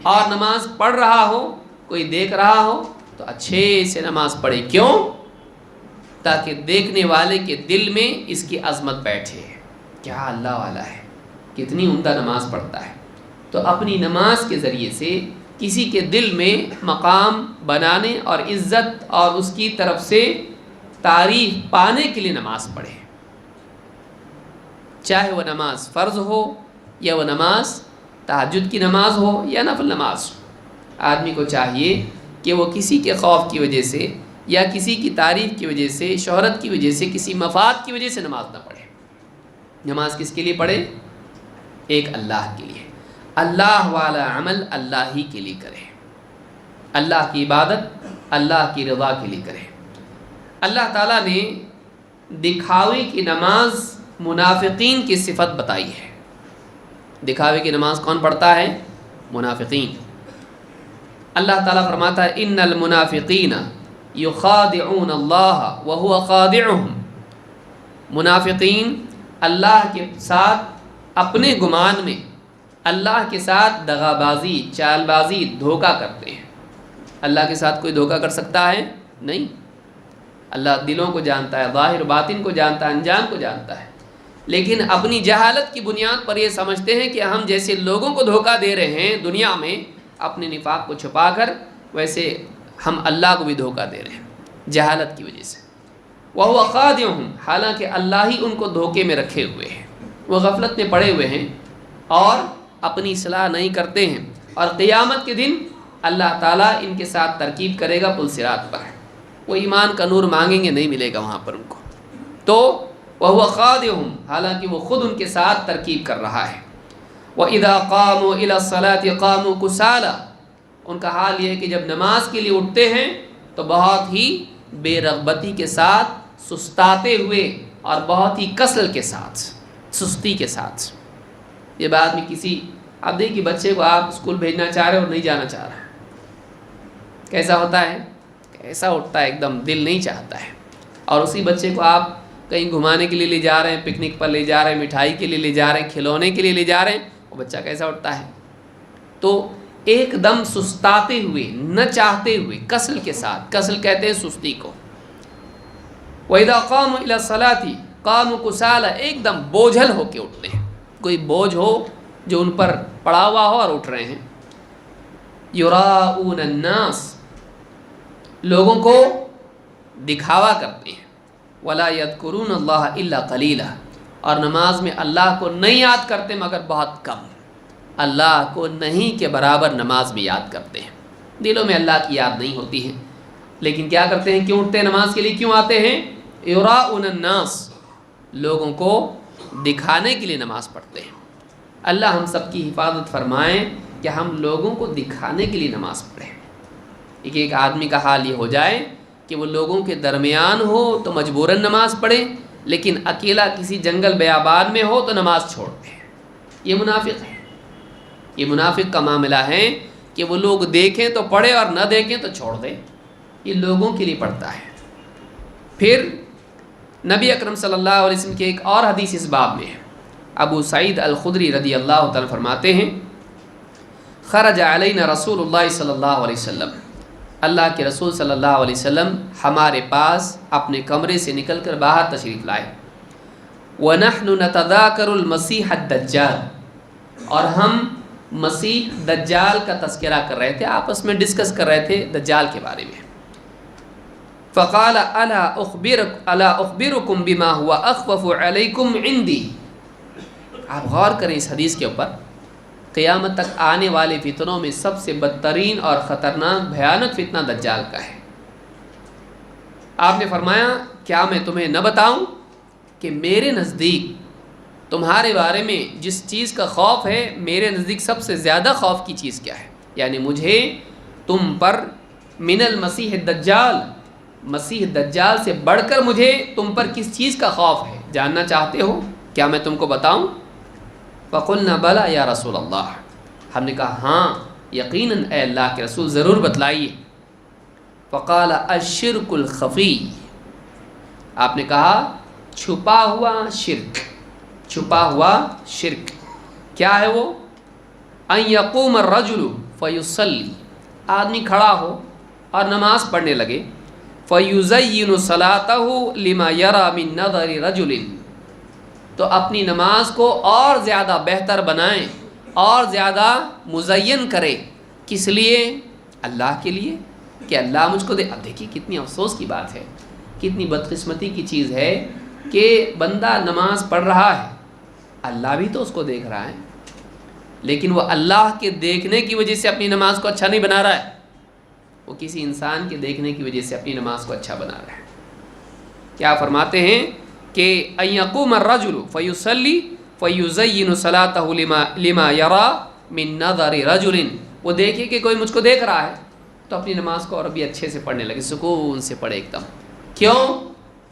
Speaker 1: اور نماز پڑھ رہا ہو، کوئی دیکھ رہا ہو تو اچھے سے نماز پڑھے، کیوں؟ تاکہ دیکھنے والے کے دل میں اس کی عظمت بیٹھے، کیا اللہ والا ہے، کتنی عمدہ نماز پڑھتا ہے. تو اپنی نماز کے ذریعے سے کسی کے دل میں مقام بنانے اور عزت اور اس کی طرف سے تعریف پانے کے لیے نماز پڑھے، چاہے وہ نماز فرض ہو یا وہ نماز تہجد کی نماز ہو یا نفل نماز. آدمی کو چاہیے کہ وہ کسی کے خوف کی وجہ سے یا کسی کی تعریف کی وجہ سے، شہرت کی وجہ سے، کسی مفاد کی وجہ سے نماز نہ پڑھے. نماز کس کے لیے پڑھے؟ ایک اللہ کے لیے. اللہ والا عمل اللہ ہی کے لیے کرے، اللہ کی عبادت اللہ کی رضا کے لیے کرے. اللہ تعالیٰ نے دکھاوے کی نماز منافقین کی صفت بتائی ہے. دکھاوے کی نماز کون پڑھتا ہے؟ منافقین. اللہ تعالیٰ فرماتا ہے ان المنافقین یخادعون اللہ وہو خادعہم. منافقین اللہ کے ساتھ اپنے گمان میں اللہ کے ساتھ دغا بازی، چال بازی، دھوکہ کرتے ہیں. اللہ کے ساتھ کوئی دھوکہ کر سکتا ہے؟ نہیں. اللہ دلوں کو جانتا ہے، ظاہر باطن کو جانتا ہے، انجان کو جانتا ہے. لیکن اپنی جہالت کی بنیاد پر یہ سمجھتے ہیں کہ ہم جیسے لوگوں کو دھوکہ دے رہے ہیں دنیا میں اپنے نفاق کو چھپا کر، ویسے ہم اللہ کو بھی دھوکہ دے رہے ہیں جہالت کی وجہ سے. وَهُوَ خَادِعُهُمْ، حالانکہ اللہ ہی ان کو دھوکے میں رکھے ہوئے ہیں. وہ غفلت میں پڑے ہوئے ہیں اور اپنی اصلاح نہیں کرتے ہیں، اور قیامت کے دن اللہ تعالیٰ ان کے ساتھ ترکیب کرے گا پل صراط پر. وہ ایمان کا نور مانگیں گے، نہیں ملے گا وہاں پر ان کو. تو وَهُوَ خَادِعُهُمْ، حالانکہ وہ خود ان کے ساتھ ترکیب کر رہا ہے. وَإِذَا قَامُوا إِلَى الصَّلَاةِ قَامُوا كُسَالَىٰ، ان کا حال یہ ہے کہ جب نماز کے لیے اٹھتے ہیں تو بہت ہی بے رغبتی کے ساتھ، سستاتے ہوئے اور بہت ہی کسل کے ساتھ، سستی کے ساتھ. یہ بات میں کسی، آپ دیکھیے بچے کو آپ اسکول بھیجنا چاہ رہے اور نہیں جانا چاہ رہے، کیسا ہوتا ہے؟ کیسا اٹھتا ہے، ایک دم دل نہیں چاہتا ہے. اور اسی بچے کو آپ کہیں گھمانے کے لیے لے جا رہے ہیں، پکنک پر لے جا رہے ہیں، مٹھائی کے لیے لے جا رہے ہیں، کھلونے کے لیے لے جا رہے ہیں، وہ بچہ کیسا اٹھتا ہے؟ تو ایک دم سستاتے ہوئے، نہ چاہتے ہوئے، کسل کے ساتھ. کسل کہتے ہیں سستی کو. وَإِذَا قَامُوا إِلَى الصَّلَاةِ قَامُوا كُسَالَىٰ، ایک دم بوجھل ہو کے اٹھتے ہیں، کوئی بوجھ ہو جو ان پر پڑا ہوا ہو اور اٹھ رہے ہیں. يُرَاءُونَ النَّاسِ، لوگوں کو دکھاوا کرتے ہیں. وَلَا يَذْكُرُونَ اللَّهَ إِلَّا قَلِيلًا، اور نماز میں اللہ کو نہیں یاد کرتے مگر بہت کم. اللہ کو نہیں کے برابر نماز میں یاد کرتے ہیں. دلوں میں اللہ کی یاد نہیں ہوتی ہے، لیکن کیا کرتے ہیں؟ کیوں اٹھتے ہیں نماز کے لیے؟ کیوں آتے ہیں؟ یراؤن الناس، لوگوں کو دکھانے کے لیے نماز پڑھتے ہیں. اللہ ہم سب کی حفاظت فرمائیں کہ ہم لوگوں کو دکھانے کے لیے نماز پڑھیں. ایک آدمی کا حال یہ ہو جائے کہ وہ لوگوں کے درمیان ہو تو مجبوراً نماز پڑھے، لیکن اکیلا کسی جنگل بیابان میں ہو تو نماز چھوڑ دے. یہ منافق ہے. یہ منافق کا معاملہ ہے کہ وہ لوگ دیکھیں تو پڑھے اور نہ دیکھیں تو چھوڑ دے. یہ لوگوں کے لیے پڑھتا ہے. پھر نبی اکرم صلی اللہ علیہ وسلم کی ایک اور حدیث اس باب میں ہے. ابو سعید الخدری رضی اللہ تعالیٰ فرماتے ہیں خرج علینا رسول اللہ صلی اللہ علیہ وسلم، اللہ کے رسول صلی اللہ علیہ وسلم ہمارے پاس اپنے کمرے سے نکل کر باہر تشریف لائے. وَنَحْنُ نَتَذَاكَرُ الْمَسِيحَ الدَّجَّالِ، اور ہم مسیح دجال کا تذکرہ کر رہے تھے، آپس میں ڈسکس کر رہے تھے دجال کے بارے میں. فقال الا اخبركم بما هو اخوف عليكم عندي، آپ غور کریں اس حدیث کے اوپر. قیامت تک آنے والے فتنوں میں سب سے بدترین اور خطرناک بھیانک فتنہ دجال کا ہے. آپ نے فرمایا کیا میں تمہیں نہ بتاؤں کہ میرے نزدیک تمہارے بارے میں جس چیز کا خوف ہے، میرے نزدیک سب سے زیادہ خوف کی چیز کیا ہے؟ یعنی مجھے تم پر من المسیح الدجال، مسیح دجال سے بڑھ کر مجھے تم پر کس چیز کا خوف ہے، جاننا چاہتے ہو؟ کیا میں تم کو بتاؤں؟ فقلنا بلا یا رسول اللہ، ہم نے کہا ہاں یقیناً اے اللہ کے رسول، ضرور بتلائیے. فقال الشرک الخفی، آپ نے کہا چھپا ہوا شرک. چھپا ہوا شرک کیا ہے وہ؟ ان یقوم الرجل فیصلی، آدمی کھڑا ہو اور نماز پڑھنے لگے. فیزین صلاتہ لما یری من نظر رجل، تو اپنی نماز کو اور زیادہ بہتر بنائیں اور زیادہ مزین کرے. کس لیے؟ اللہ کے لیے کہ اللہ مجھ کو دے. اب دیکھیے کتنی افسوس کی بات ہے, کتنی بدقسمتی کی چیز ہے کہ بندہ نماز پڑھ رہا ہے, اللہ بھی تو اس کو دیکھ رہا ہے, لیکن وہ اللہ کے دیکھنے کی وجہ سے اپنی نماز کو اچھا نہیں بنا رہا ہے, وہ کسی انسان کے دیکھنے کی وجہ سے اپنی نماز کو اچھا بنا رہا ہے. کیا فرماتے ہیں کہ ان یقوم الرجل فیصلی فیزین صلاته لما یرا من نظر رجل, وہ دیکھے کہ کوئی مجھ کو دیکھ رہا ہے تو اپنی نماز کو اور بھی اچھے سے پڑھنے لگے, سکون سے پڑھے ایک دم. کیوں؟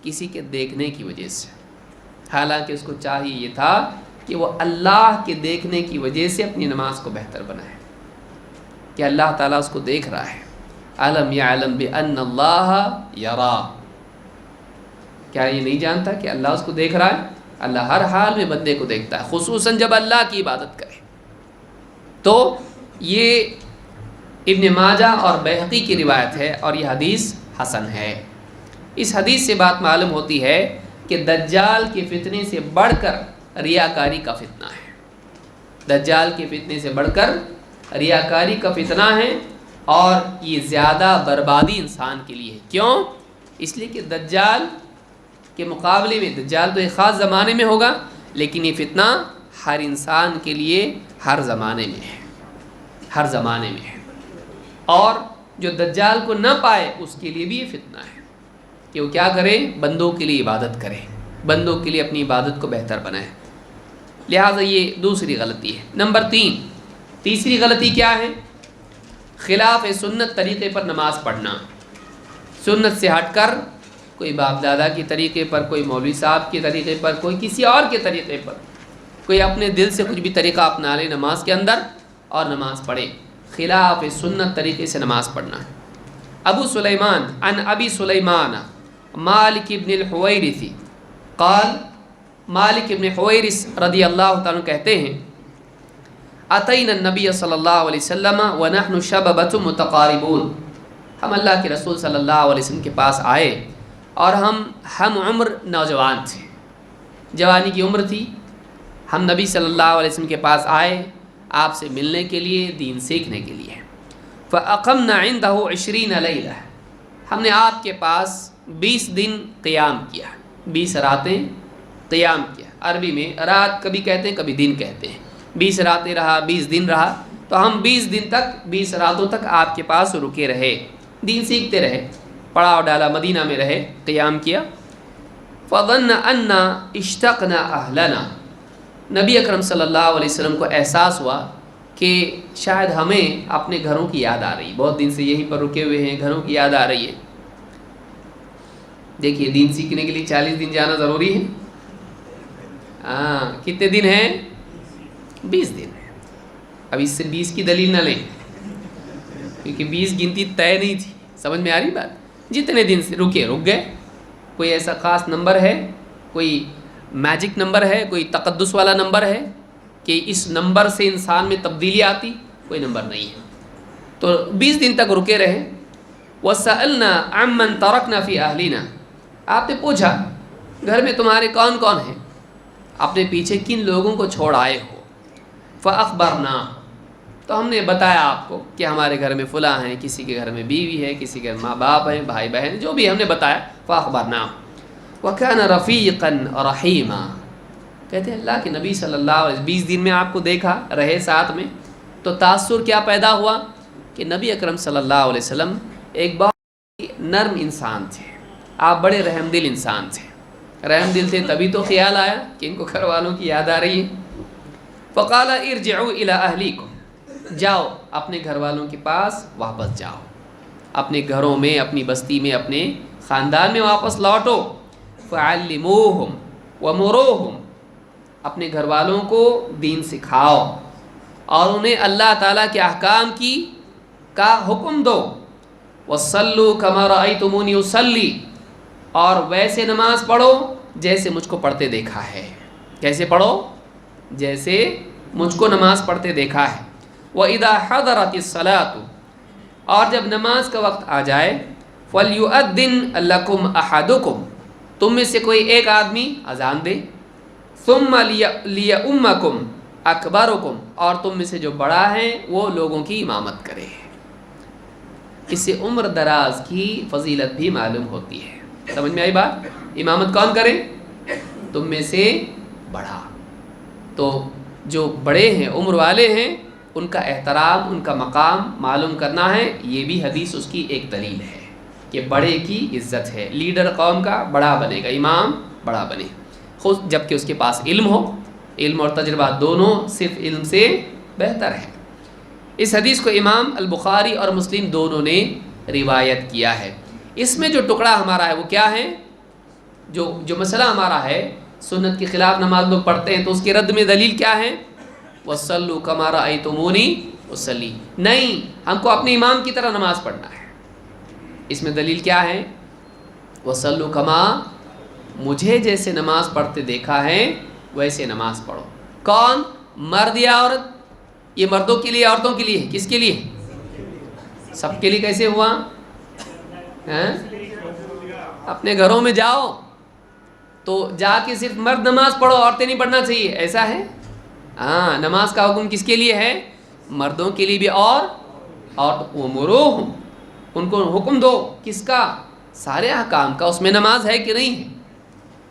Speaker 1: کسی کے دیکھنے کی وجہ سے. حالانکہ اس کو چاہیے یہ تھا کہ وہ اللہ کے دیکھنے کی وجہ سے اپنی نماز کو بہتر بنائے کہ اللہ تعالیٰ اس کو دیکھ رہا ہے. الم یعلم بان اللہ یرا, کیا یہ نہیں جانتا کہ اللہ اس کو دیکھ رہا ہے؟ اللہ ہر حال میں بندے کو دیکھتا ہے, خصوصاً جب اللہ کی عبادت کرے. تو یہ ابن ماجہ اور بیہقی کی روایت ہے اور یہ حدیث حسن ہے. اس حدیث سے بات معلوم ہوتی ہے کہ دجال کے فتنے سے بڑھ کر ریاکاری کا فتنہ ہے. دجال کے فتنے سے بڑھ کر ریاکاری کا فتنہ ہے, اور یہ زیادہ بربادی انسان کے لیے ہے. کیوں؟ اس لیے کہ دجال کے مقابلے میں, دجال تو ایک خاص زمانے میں ہوگا, لیکن یہ فتنہ ہر انسان کے لیے ہر زمانے میں ہے, ہر زمانے میں ہے. اور جو دجال کو نہ پائے اس کے لیے بھی یہ فتنہ ہے کہ وہ کیا کرے, بندوں کے لیے عبادت کرے, بندوں کے لیے اپنی عبادت کو بہتر بنائے. لہٰذا یہ دوسری غلطی ہے. نمبر 3, تیسری غلطی کیا ہے؟ خلاف سنت طریقے پر نماز پڑھنا. سنت سے ہٹ کر کوئی باپ دادا کے طریقے پر, کوئی مولوی صاحب کے طریقے پر, کوئی کسی اور کے طریقے پر, کوئی اپنے دل سے کچھ بھی طریقہ اپنا لے نماز کے اندر اور نماز پڑھے. خلاف سنت طریقے سے نماز پڑھنا. ابو سلیمان عن ابی سلیمان مالک ابن الحویرث قال, مالک ابن حویرث رضی اللہ تعالیٰ کہتے ہیں اتینا النبی صلی اللہ علیہ وسلم ونحن شببۃ متقاربون, ہم اللہ کے رسول صلی اللہ علیہ وسلم کے پاس آئے اور ہم عمر نوجوان تھے, جوانی کی عمر تھی. ہم نبی صلی اللہ علیہ وسلم کے پاس آئے آپ سے ملنے کے لیے, دین سیکھنے کے لیے. فاقمنا عنده 20 لیلہ, ہم نے آپ کے پاس 20 دن قیام کیا, 20 راتیں قیام کیا. عربی میں رات کبھی کہتے ہیں کبھی دن کہتے ہیں. 20 راتیں رہا, 20 دن رہا, تو ہم 20 دن تک, 20 راتوں تک آپ کے پاس رکے رہے, دین سیکھتے رہے, پڑاؤ ڈالا, مدینہ میں رہے, قیام کیا. فظن ان اشتقنا اہلنا, نبی اکرم صلی اللہ علیہ وسلم کو احساس ہوا کہ شاید ہمیں اپنے گھروں کی یاد آ رہی ہے, بہت دن سے یہیں پر رکے ہوئے ہیں, گھروں کی یاد آ رہی ہے. دیکھیے دین سیکھنے کے لیے 40 دن جانا ضروری ہے. کتنے دن ہیں؟ 20 دن. اب اس سے 20 کی دلیل نہ لیں, کیونکہ 20 گنتی طے نہیں تھی. سمجھ میں آ رہی بات؟ جتنے دن سے رکے رک گئے. کوئی ایسا خاص نمبر ہے, کوئی میجک نمبر ہے, کوئی تقدس والا نمبر ہے کہ اس نمبر سے انسان میں تبدیلی آتی؟ کوئی نمبر نہیں ہے. تو 20 دن تک رکے رہے. وَسَأَلْنَا عَمَّنْ تَرَكْنَا فِي أَهْلِنَا, آپ نے پوچھا گھر میں تمہارے کون کون ہیں, اپنے پیچھے کن لوگوں کو چھوڑ آئے ہو. فَأَخْبَرْنَا, تو ہم نے بتایا آپ کو کہ ہمارے گھر میں فلاں ہیں, کسی کے گھر میں بیوی ہے, کسی کے ماں باپ ہیں, بھائی بہن, جو بھی ہم نے بتایا. فَأَخْبَرْنَا وَكَانَ رَفِيقًا رَحِيمًا, کہتے ہیں اللہ کے نبی صلی اللہ علیہ وسلم 20 دن میں آپ کو دیکھا, رہے ساتھ میں, تو تاثر کیا پیدا ہوا کہ نبی اکرم صلی اللہ علیہ وسلم ایک بہت نرم انسان تھے, آپ بڑے رحم دل انسان تھے. رحم دل تھے تبھی تو خیال آیا کہ ان کو گھر والوں کی یاد آ رہی ہے. فقال ارجعوا الى اہلیکم, جاؤ اپنے گھر والوں کے پاس واپس جاؤ, اپنے گھروں میں, اپنی بستی میں, اپنے خاندان میں واپس لوٹو. فعلموہم ومروہم, اپنے گھر والوں کو دین سکھاؤ اور انہیں اللہ تعالیٰ کے احکام کا حکم دو. وصلوا کما رأیتمونی اصلی, اور ویسے نماز پڑھو جیسے مجھ کو پڑھتے دیکھا ہے. کیسے پڑھو؟ جیسے مجھ کو نماز پڑھتے دیکھا ہے. وَإِذَا حَضَرَتِ الصَّلَاةُ, اور جب نماز کا وقت آ جائے, فَلْيُؤَذِّنْ لَكُمْ أَحَدُكُمْ, تم میں سے کوئی ایک آدمی اذان دے. ثم لیؤمکم اکبرکم، اور تم میں سے جو بڑا ہے وہ لوگوں کی امامت کرے۔ اس سے عمر دراز کی فضیلت بھی معلوم ہوتی ہے۔ سمجھ میں آئی بات؟ امامت کون کرے؟ تم میں سے بڑا۔ تو جو بڑے ہیں، عمر والے ہیں، ان کا احترام، ان کا مقام معلوم کرنا ہے۔ یہ بھی حدیث اس کی ایک دلیل ہے کہ بڑے کی عزت ہے۔ لیڈر قوم کا بڑا بنے گا، امام بڑا بنے، خود جب کہ اس کے پاس علم ہو۔ علم اور تجربہ دونوں صرف علم سے بہتر ہے۔ اس حدیث کو امام البخاری اور مسلم دونوں نے روایت کیا ہے۔ اس میں جو ٹکڑا ہمارا ہے وہ کیا ہے؟ جو مسئلہ ہمارا ہے، سنت کے خلاف نماز لوگ پڑھتے ہیں تو اس کے رد میں دلیل کیا ہے؟ وَصَلُّوا كَمَا رَأَيْتُمُونِي أُصَلِّي، نہیں، ہم کو اپنے امام کی طرح نماز پڑھنا ہے۔ اس میں دلیل کیا ہے؟ وَصَلُّوا كَمَا، مجھے جیسے نماز پڑھتے دیکھا ہے ویسے نماز پڑھو۔ کون؟ مرد یا عورت؟ یہ مردوں کے لیے، عورتوں کے لیے، کس کے لیے؟ سب کے لیے۔ کیسے ہوا؟ اپنے گھروں میں جاؤ تو جا کے صرف مرد نماز پڑھو، عورتیں نہیں پڑھنا چاہیے، ایسا ہے؟ ہاں، نماز کا حکم کس کے لیے ہے؟ مردوں کے لیے بھی، اور وَمُرُوهُمْ، ان کو حکم دو، کس کا؟ سارے احکام کا۔ اس میں نماز ہے کہ نہیں ہے؟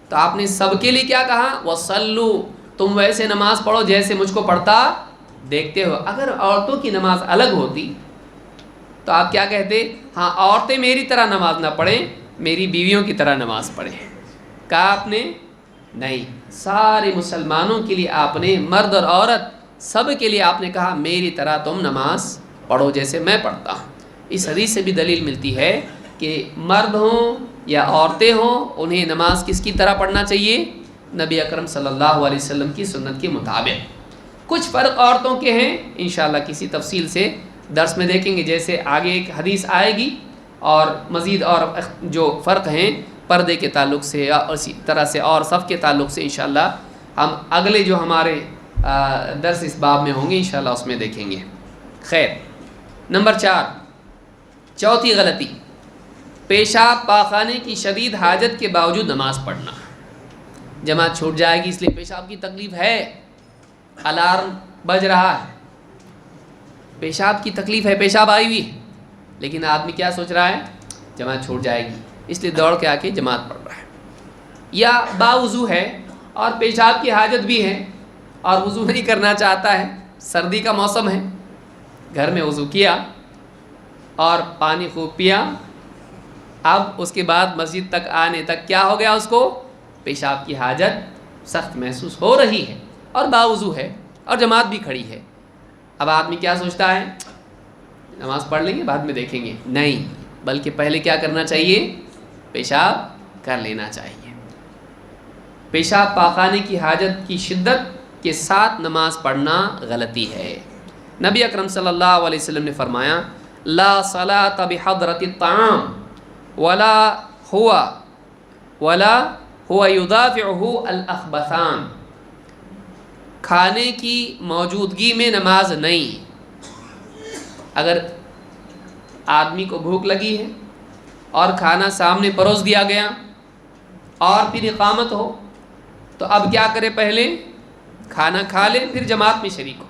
Speaker 1: تو آپ نے سب کے لیے کیا کہا؟ وَصَلُّوا، تم ویسے نماز پڑھو جیسے مجھ کو پڑھتا دیکھتے ہو۔ اگر عورتوں کی نماز الگ ہوتی تو آپ کیا کہتے؟ ہاں، عورتیں میری طرح نماز نہ پڑھیں، میری بیویوں کی طرح نماز پڑھیں۔ کہا آپ نے؟ نہیں، سارے مسلمانوں کے لیے آپ نے، مرد اور عورت سب کے لیے آپ نے کہا میری طرح تم نماز پڑھو جیسے میں پڑھتا ہوں۔ اس حدیث سے بھی دلیل ملتی ہے کہ مرد ہوں یا عورتیں ہوں، انہیں نماز کس کی طرح پڑھنا چاہیے؟ نبی اکرم صلی اللہ علیہ وسلم کی سنت کے مطابق۔ کچھ فرق عورتوں کے ہیں، انشاءاللہ کسی تفصیل سے درس میں دیکھیں گے، جیسے آگے ایک حدیث آئے گی، اور مزید اور جو فرق ہیں پردے کے تعلق سے یا اسی طرح سے اور صف کے تعلق سے انشاءاللہ ہم اگلے جو ہمارے درس اس باب میں ہوں گے انشاءاللہ اس میں دیکھیں گے۔ خیر، نمبر 4، چوتھی غلطی، پیشاب پاخانے کی شدید حاجت کے باوجود نماز پڑھنا۔ جماعت چھوٹ جائے گی اس لیے پیشاب کی تکلیف ہے، الارم بج رہا ہے، پیشاب کی تکلیف ہے، پیشاب آئی ہوئی ہے، لیکن آدمی کیا سوچ رہا ہے؟ جماعت چھوٹ جائے گی اس لیے دوڑ کے آ کے جماعت پڑھ رہا ہے۔ یا باوضو ہے اور پیشاب کی حاجت بھی ہے اور وضو نہیں کرنا چاہتا ہے، سردی کا موسم ہے، گھر میں وضو کیا اور پانی خوب پیا، اب اس کے بعد مسجد تک آنے تک کیا ہو گیا؟ اس کو پیشاب کی حاجت سخت محسوس ہو رہی ہے اور باوضو ہے اور جماعت بھی کھڑی ہے۔ اب آدمی کیا سوچتا ہے؟ نماز پڑھ لیں گے، بعد میں دیکھیں گے، نہیں، بلکہ پہلے کیا کرنا چاہیے؟ پیشاب کر لینا چاہیے۔ پیشاب پاخانے کی حاجت کی شدت کے ساتھ نماز پڑھنا غلطی ہے۔ نبی اکرم صلی اللہ علیہ وسلم نے فرمایا، لا صلاۃ بحضرۃ الطعام ولا هو يدافعه الاخبثان، کھانے کی موجودگی میں نماز نہیں۔ اگر آدمی کو بھوک لگی ہے اور کھانا سامنے پروس دیا گیا اور پھر اقامت ہو تو اب کیا کرے؟ پہلے کھانا کھا لے، پھر جماعت میں شریک ہو،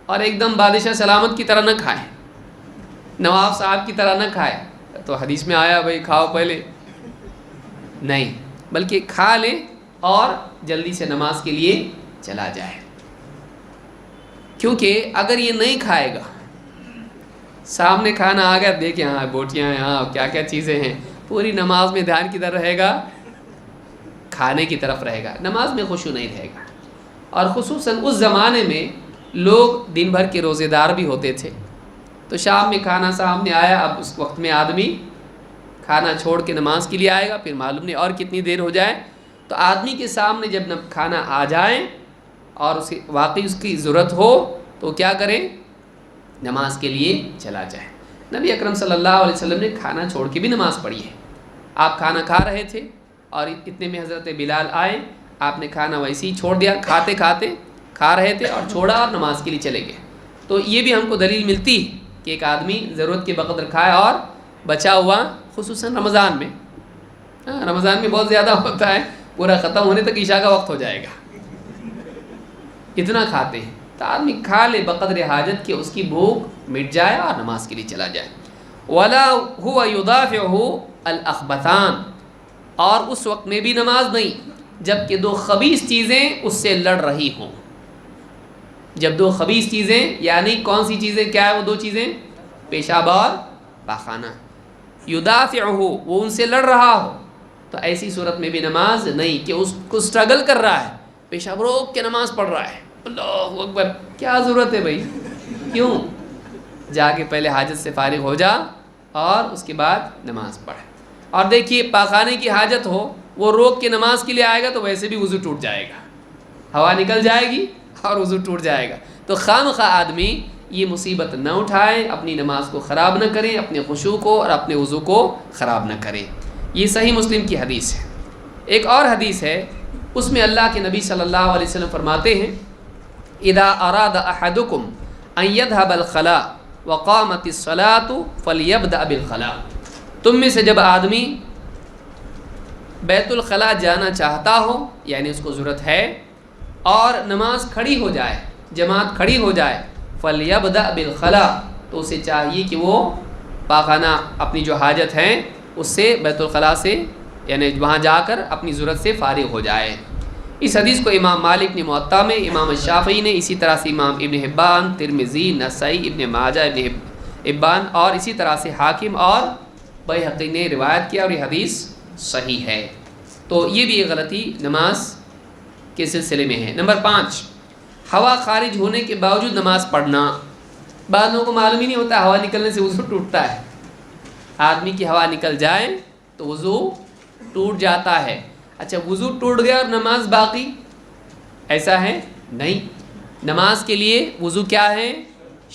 Speaker 1: اور ایک دم بادشاہ سلامت کی طرح نہ کھائے، نواب صاحب کی طرح نہ کھائے۔ تو حدیث میں آیا بھائی کھاؤ پہلے، نہیں، بلکہ کھا لے اور جلدی سے نماز کے لیے چلا جائے۔ کیونکہ اگر یہ نہیں کھائے گا، سامنے کھانا آ گیا، دیکھیں ہاں بوٹیاں ہیں، ہاں کیا کیا چیزیں ہیں، پوری نماز میں دھیان کدھر رہے گا؟ کھانے کی طرف رہے گا، نماز میں خشوع نہیں رہے گا۔ اور خصوصاً اس زمانے میں لوگ دن بھر کے روزے دار بھی ہوتے تھے، تو شام میں کھانا سامنے آیا، اب اس وقت میں آدمی کھانا چھوڑ کے نماز کے لیے آئے گا، پھر معلوم نہیں اور کتنی دیر ہو جائے۔ تو آدمی کے سامنے جب کھانا آ جائے اور واقعی اس کی ضرورت ہو تو کیا کرے؟ نماز کے لیے چلا جائے۔ نبی اکرم صلی اللہ علیہ وسلم نے کھانا چھوڑ کے بھی نماز پڑھی ہے۔ آپ کھانا کھا رہے تھے اور اتنے میں حضرت بلال آئے، آپ نے کھانا ویسے ہی چھوڑ دیا، کھاتے کھاتے کھا رہے تھے اور چھوڑا اور نماز کے لیے چلے گئے۔ تو یہ بھی ہم کو دلیل ملتی ہے کہ ایک آدمی ضرورت کے بقدر کھائے اور بچا ہوا، خصوصاً رمضان میں، رمضان میں بہت زیادہ ہوتا ہے، پورا ختم ہونے تک عشاء کا وقت ہو جائے گا، اتنا کھاتے ہیں تو آدمی کھا لے بقدر حاجت کہ اس کی بھوک مٹ جائے اور نماز کے لیے چلا جائے. ولا هو يدافعه الاخبثان، اور اس وقت میں بھی نماز نہیں جب کہ دو خبیث چیزیں اس سے لڑ رہی ہوں. جب دو خبیث چیزیں، یعنی کون سی چیزیں، کیا ہے وہ دو چیزیں؟ پیشاب اور پاخانہ. یدافعہ، وہ ان سے لڑ رہا ہو، تو ایسی صورت میں بھی نماز نہیں کہ اس کو سٹرگل کر رہا ہے، پیشاب روک کے نماز پڑھ رہا ہے. اللہ اکبر، کیا ضرورت ہے بھائی؟ کیوں؟ جا کے پہلے حاجت سے فارغ ہو جا اور اس کے بعد نماز پڑھ. اور دیکھیے پاخانے کی حاجت ہو، وہ روک کے نماز کے لیے آئے گا تو ویسے بھی وضو ٹوٹ جائے گا، ہوا نکل جائے گی اور وضو ٹوٹ جائے گا. تو خواہ آدمی یہ مصیبت نہ اٹھائے، اپنی نماز کو خراب نہ کریں، اپنے خشوع کو اور اپنے وضو کو خراب نہ کریں. یہ صحیح مسلم کی حدیث ہے. ایک اور حدیث ہے، اس میں اللہ کے نبی صلی اللہ علیہ وسلم فرماتے ہیں اذا اراد احدکم ان یذهب الخلاء وقامت الصلاة فلیبدأ بالخلاء. تم میں سے جب آدمی بیت الخلاء جانا چاہتا ہو، یعنی اس کو ضرورت ہے، اور نماز کھڑی ہو جائے، جماعت کھڑی ہو جائے، فلیبدأ بالخلاء، تو اسے چاہیے کہ وہ پاخانہ اپنی جو حاجت ہیں اس سے، بیت الخلاء سے، یعنی وہاں جا کر اپنی ضرورت سے فارغ ہو جائے. اس حدیث کو امام مالک نے موطا میں، امام الشافعی نے، اسی طرح سے امام ابن حبان، ترمذی، نسائی، ابن ماجہ، ابن حبان، اور اسی طرح سے حاکم اور بیہقی نے روایت کیا، اور یہ حدیث صحیح ہے. تو یہ بھی ایک غلطی نماز کے سلسلے میں ہے. نمبر 5، ہوا خارج ہونے کے باوجود نماز پڑھنا. بعض لوگوں کو معلوم ہی نہیں ہوتا ہوا نکلنے سے وضو ٹوٹتا ہے. آدمی کی ہوا نکل جائے تو وضو ٹوٹ جاتا ہے. اچھا، وضو ٹوٹ گیا اور نماز باقی، ایسا ہے؟ نہیں. نماز کے لیے وضو کیا ہے؟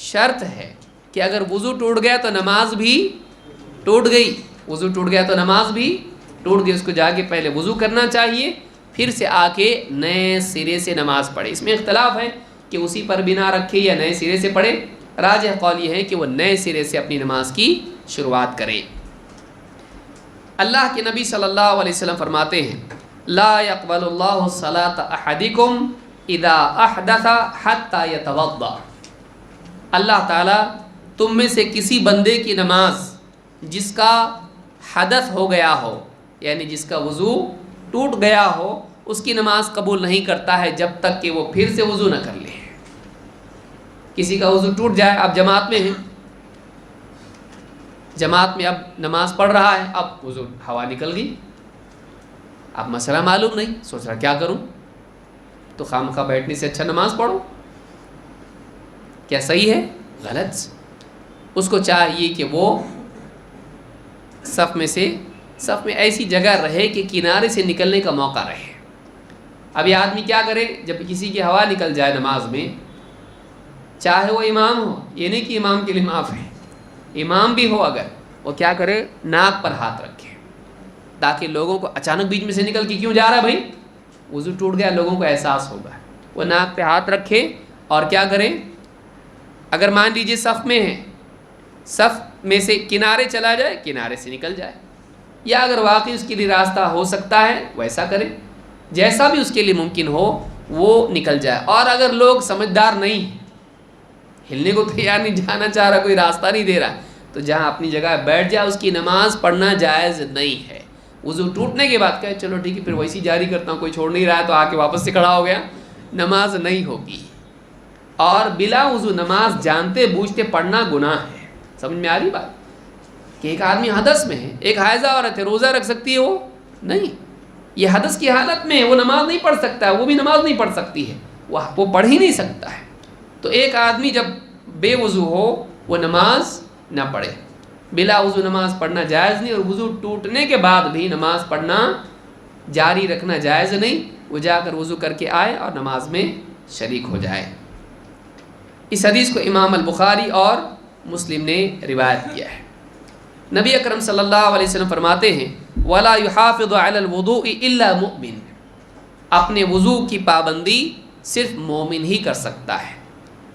Speaker 1: شرط ہے کہ اگر وضو ٹوٹ گیا تو نماز بھی ٹوٹ گئی. وضو ٹوٹ گیا تو نماز بھی ٹوٹ گئی. اس کو جا کے پہلے وضو کرنا چاہیے، پھر سے آ کے نئے سرے سے نماز پڑھے. اس میں اختلاف ہے کہ اسی پر بنا رکھے یا نئے سرے سے پڑھے. راجح قول یہ ہے کہ وہ نئے سرے سے اپنی نماز کی شروعات کرے. اللہ کے نبی صلی اللہ علیہ وسلم فرماتے ہیں لا يقبل اللہ صلاۃ احدکم اذا احدث حتى يتوضا. اللہ تعالیٰ تم میں سے کسی بندے کی نماز جس کا حدث ہو گیا ہو، یعنی جس کا وضو ٹوٹ گیا ہو، اس کی نماز قبول نہیں کرتا ہے جب تک کہ وہ پھر سے وضو نہ کر لے. کسی کا وضو ٹوٹ جائے، آپ جماعت میں ہیں، جماعت میں اب نماز پڑھ رہا ہے، اب وضو ہوا نکل گئی، اب مسئلہ معلوم نہیں، سوچ رہا کیا کروں، تو خامخواہ بیٹھنے سے اچھا نماز پڑھو. کیا صحیح ہے؟ غلط. اس کو چاہیے کہ وہ صف میں ایسی جگہ رہے کہ کنارے سے نکلنے کا موقع رہے. اب یہ آدمی کیا کرے، جب کسی کی ہوا نکل جائے نماز میں، چاہے وہ امام ہو، یہ نہیں کہ امام کے لیے معاف ہے، امام بھی ہو اگر، وہ کیا کرے، ناک پر ہاتھ رکھے تاکہ لوگوں کو اچانک بیچ میں سے نکل کے کیوں جا رہا ہے بھائی، وضو ٹوٹ گیا، لوگوں کو احساس ہوگا. وہ ناک پہ ہاتھ رکھے اور کیا کرے، اگر مان لیجیے صف میں ہے، صف میں سے کنارے چلا جائے، کنارے سے نکل جائے، یا اگر واقعی اس کے لیے راستہ ہو سکتا ہے ویسا کرے، جیسا بھی اس کے لیے ممکن ہو وہ نکل جائے. اور اگر لوگ سمجھدار نہیں ہیں، ہلنے کو تیار نہیں، جانا چاہ رہا، کوئی راستہ نہیں دے رہا، تو جہاں اپنی جگہ بیٹھ جائے. اس کی نماز پڑھنا جائز نہیں ہے. وضو ٹوٹنے کے بعد کہے چلو ٹھیک ہے پھر ویسی جاری کرتا ہوں، کوئی چھوڑ نہیں رہا ہے، تو آ کے واپس سے کھڑا ہو گیا، نماز نہیں ہوگی. اور بلا وضو نماز جانتے بوجھتے پڑھنا گناہ ہے. سمجھ میں آ رہی بات؟ کہ ایک آدمی حدث میں ہے، ایک حائضہ عورت ہے، روزہ رکھ سکتی ہے وہ؟ نہیں. یہ حدث کی حالت میں وہ نماز نہیں پڑھ سکتا ہے، وہ بھی نماز نہیں پڑھ سکتی ہے، وہ پڑھ ہی نہیں سکتا ہے. تو ایک آدمی جب بے وضو ہو وہ نماز نہ پڑھے. بلا وضو نماز پڑھنا جائز نہیں، اور وضو ٹوٹنے کے بعد بھی نماز پڑھنا جاری رکھنا جائز نہیں. وہ جا کر وضو کر کے آئے اور نماز میں شریک ہو جائے. اس حدیث کو امام البخاری اور مسلم نے روایت کیا ہے. نبی اکرم صلی اللہ علیہ وسلم فرماتے ہیں وَلَا يُحَافِظُ عَلَى الْوُضُوءِ إِلَّا مُؤْمِنٌ. اپنے وضو کی پابندی صرف مومن ہی کر سکتا ہے.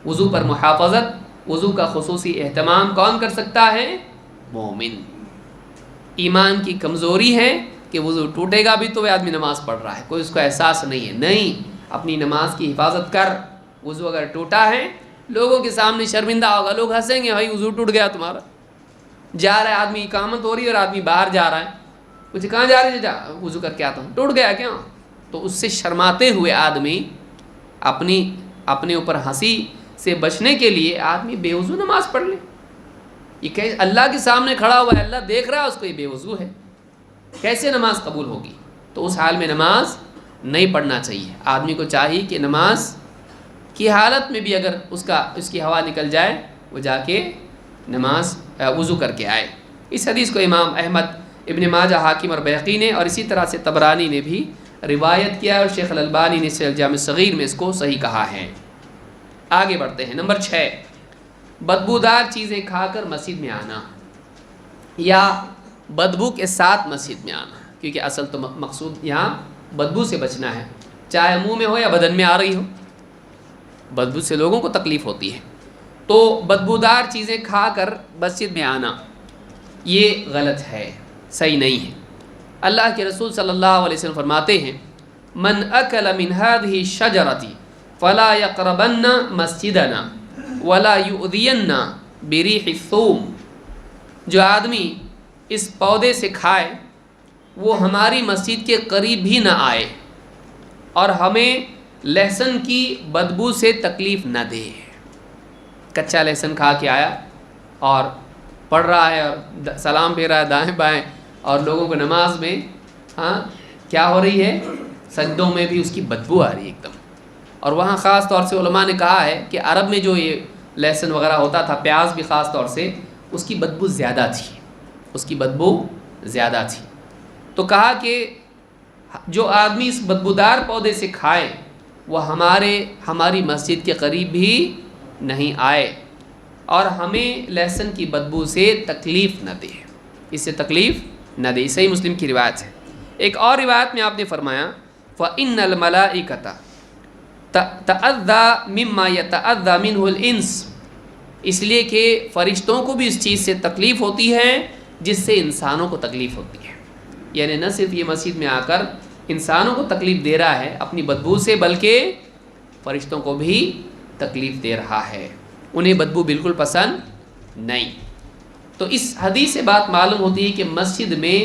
Speaker 1: وضو پر محافظت، وضو کا خصوصی اہتمام کون کر سکتا ہے؟ مومن. ایمان کی کمزوری ہے کہ وضو ٹوٹے گا بھی تو وہ آدمی نماز پڑھ رہا ہے، کوئی اس کو احساس نہیں ہے. نہیں، اپنی نماز کی حفاظت کر، وضو اگر ٹوٹا ہے لوگوں کے سامنے شرمندہ ہوگا, لوگ ہنسیں گے بھائی وضو ٹوٹ گیا تمہارا. جا رہا ہے آدمی, اقامت ہو رہی ہے اور آدمی باہر جا رہا ہے, کچھ کہاں جا رہے جا وضو کر کے آتا ہوں, ٹوٹ گیا کیا؟ تو اس سے شرماتے ہوئے آدمی اپنے اوپر ہنسی سے بچنے کے لیے آدمی بے وضو نماز پڑھ لے. یہ کہ اللہ کے سامنے کھڑا ہوا ہے, اللہ دیکھ رہا ہے اس کو, یہ بے وضو ہے, کیسے نماز قبول ہوگی؟ تو اس حال میں نماز نہیں پڑھنا چاہیے. آدمی کو چاہیے کہ نماز کی حالت میں بھی اگر اس کی ہوا نکل جائے وہ جا کے نماز وضو کر کے آئے. اس حدیث کو امام احمد, ابن ماجہ, حاکم اور بیہقی نے, اور اسی طرح سے طبرانی نے بھی روایت کیا, اور شیخ الالبانی نے صحیح الجامع الصغیر میں اس کو صحیح کہا ہے. آگے بڑھتے ہیں. نمبر 6, بدبودار چیزیں کھا کر مسجد میں آنا یا بدبو کے ساتھ مسجد میں آنا, کیونکہ اصل تو مقصود یہاں بدبو سے بچنا ہے, چاہے منہ میں ہو یا بدن میں آ رہی ہو. بدبو سے لوگوں کو تکلیف ہوتی ہے, تو بدبودار چیزیں کھا کر مسجد میں آنا یہ غلط ہے, صحیح نہیں ہے. اللہ کے رسول صلی اللہ علیہ وسلم فرماتے ہیں من اکل من هذه الشجرة فلا يقربن مسجدنا ولا يؤذين بريح الثوم. جو آدمی اس پودے سے کھائے وہ ہماری مسجد کے قریب بھی نہ آئے اور ہمیں لہسن کی بدبو سے تکلیف نہ دے. کچا لہسن کھا کے آیا اور پڑھ رہا ہے اور سلام پھیر رہا ہے دائیں بائیں, اور لوگوں کو نماز میں کیا ہو رہی ہے, سجدوں میں بھی اس کی بدبو آ رہی ہے ایک دم. اور وہاں خاص طور سے علماء نے کہا ہے کہ عرب میں جو یہ لہسن وغیرہ ہوتا تھا, پیاز بھی خاص طور سے, اس کی بدبو زیادہ تھی, اس کی بدبو زیادہ تھی. تو کہا کہ جو آدمی اس بدبودار پودے سے کھائے وہ ہماری مسجد کے قریب بھی نہیں آئے اور ہمیں لہسن کی بدبو سے تکلیف نہ دے, اس سے تکلیف نہ دے. صحیح مسلم کی روایت ہے. ایک اور روایت میں آپ نے فرمایا فَإِنَّ الْمَلَائِكَةَ تَأَذَّى مِمَّا يَتَأَذَّى مِنْهُ الْإِنْسُ, اس لیے کہ فرشتوں کو بھی اس چیز سے تکلیف ہوتی ہے جس سے انسانوں کو تکلیف ہوتی ہے. یعنی نہ صرف یہ مسجد میں آ کر انسانوں کو تکلیف دے رہا ہے اپنی بدبو سے, بلکہ فرشتوں کو بھی تکلیف دے رہا ہے, انہیں بدبو بالکل پسند نہیں. تو اس حدیث سے بات معلوم ہوتی ہے کہ مسجد میں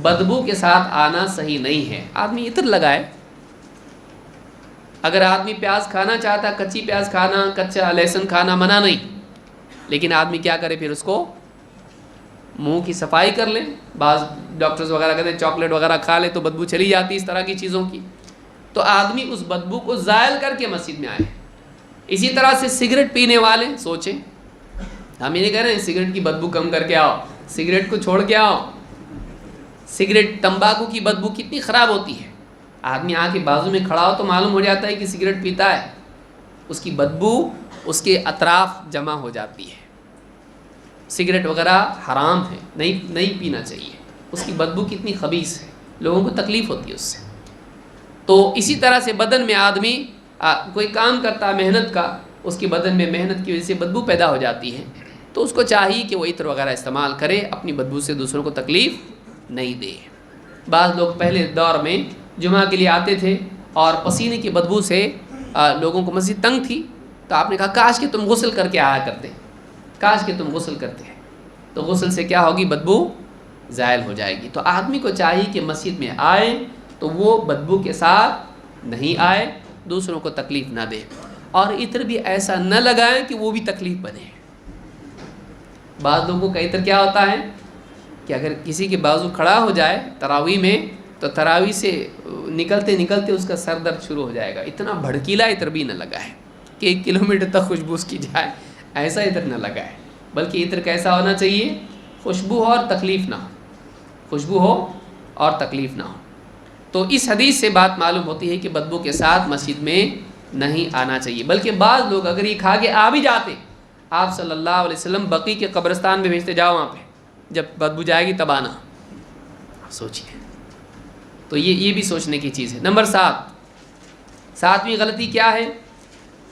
Speaker 1: بدبو کے ساتھ آنا صحیح نہیں ہے. آدمی عطر لگائے, اگر آدمی پیاز کھانا چاہتا, کچی پیاز کھانا, کچا لہسن کھانا منع نہیں, لیکن آدمی کیا کرے پھر اس کو منہ کی صفائی کر لیں. بعض ڈاکٹرز وغیرہ کہتے ہیں چاکلیٹ وغیرہ کھا لے تو بدبو چلی جاتی اس طرح کی چیزوں کی, تو آدمی اس بدبو کو زائل کر کے مسجد میں آئے. اسی طرح سے سگریٹ پینے والے سوچیں, ہم یہ نہیں کہہ رہے ہیں سگریٹ کی بدبو کم کر کے آؤ, سگریٹ کو چھوڑ کے آؤ. سگریٹ تمباکو کی بدبو کتنی خراب ہوتی ہے, آدمی آ کے بازو میں کھڑا ہو تو معلوم ہو جاتا ہے کہ سگریٹ پیتا ہے, اس کی بدبو اس کے اطراف جمع ہو جاتی ہے. سگریٹ وغیرہ حرام ہے, نہیں پینا چاہیے, اس کی بدبو کتنی خبیث ہے, لوگوں کو تکلیف ہوتی ہے اس سے. تو اسی طرح سے بدن میں آدمی کوئی کام کرتا ہے محنت کا, اس کی بدن میں محنت کی وجہ سے بدبو پیدا ہو جاتی ہے, تو اس کو چاہیے کہ وہ عطر وغیرہ استعمال کرے, اپنی بدبو سے دوسروں کو تکلیف نہیں دے. بعض لوگ پہلے دور میں جمعہ کے لیے آتے تھے اور پسینے کی بدبو سے لوگوں کو مسجد تنگ تھی, تو آپ نے کہا کاش کہ تم غسل کر کے آیا کرتے, کاش کہ تم غسل کرتے ہیں, تو غسل سے کیا ہوگی, بدبو زائل ہو جائے گی. تو آدمی کو چاہیے کہ مسجد میں آئے تو وہ بدبو کے ساتھ نہیں آئے, دوسروں کو تکلیف نہ دے, اور عطر بھی ایسا نہ لگائیں کہ وہ بھی تکلیف بنے. بعض لوگوں کا عطر کیا ہوتا ہے کہ اگر کسی کے بازو کھڑا ہو جائے تراویح میں تو تراویح سے نکلتے نکلتے اس کا سر درد شروع ہو جائے گا. اتنا بھڑکیلا عطر بھی نہ لگائے کہ 1 کلومیٹر تک خوشبو اس کی جائے, ایسا عطر نہ لگائے, بلکہ عطر کیسا ہونا چاہیے, خوشبو ہو اور تکلیف نہ ہو, خوشبو ہو اور تکلیف نہ ہو. تو اس حدیث سے بات معلوم ہوتی ہے کہ بدبو کے ساتھ مسجد میں نہیں آنا چاہیے. بلکہ بعض لوگ اگر یہ کھا کے آ بھی جاتے, آپ صلی اللہ علیہ وسلم بقیع کے قبرستان میں بھیجتے, جاؤ وہاں پہ, جب بدبو جائے گی تب آنا. سوچیے, تو یہ بھی سوچنے کی چیز ہے. نمبر 7, 7ویں غلطی کیا ہے,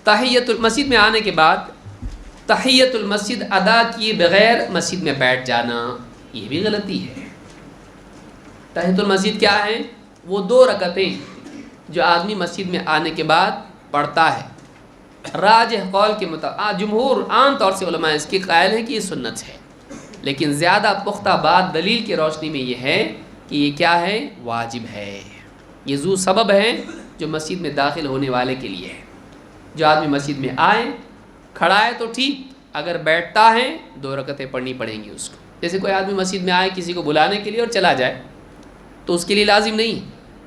Speaker 1: تحیت المسجد میں آنے کے بعد تحیت المسجد ادا کیے بغیر مسجد میں بیٹھ جانا, یہ بھی غلطی ہے. تحیت المسجد کیا ہے, وہ 2 رکعتیں جو آدمی مسجد میں آنے کے بعد پڑھتا ہے, راجح قول کے مطابق جمہور عام طور سے علماء اس کی قائل ہیں کہ یہ سنت ہے، لیکن زیادہ پختہ بات دلیل کی روشنی میں یہ ہے کہ یہ کیا ہے؟ واجب ہے۔ یہ ذو سبب ہے جو مسجد میں داخل ہونے والے کے لیے ہے۔ جو آدمی مسجد میں آئے، کھڑا ہے تو ٹھیک، اگر بیٹھتا ہے 2 رکعتیں پڑھنی پڑیں گی اس کو۔ جیسے کوئی آدمی مسجد میں آئے کسی کو بلانے کے لیے اور چلا جائے تو اس کے لیے لازم نہیں،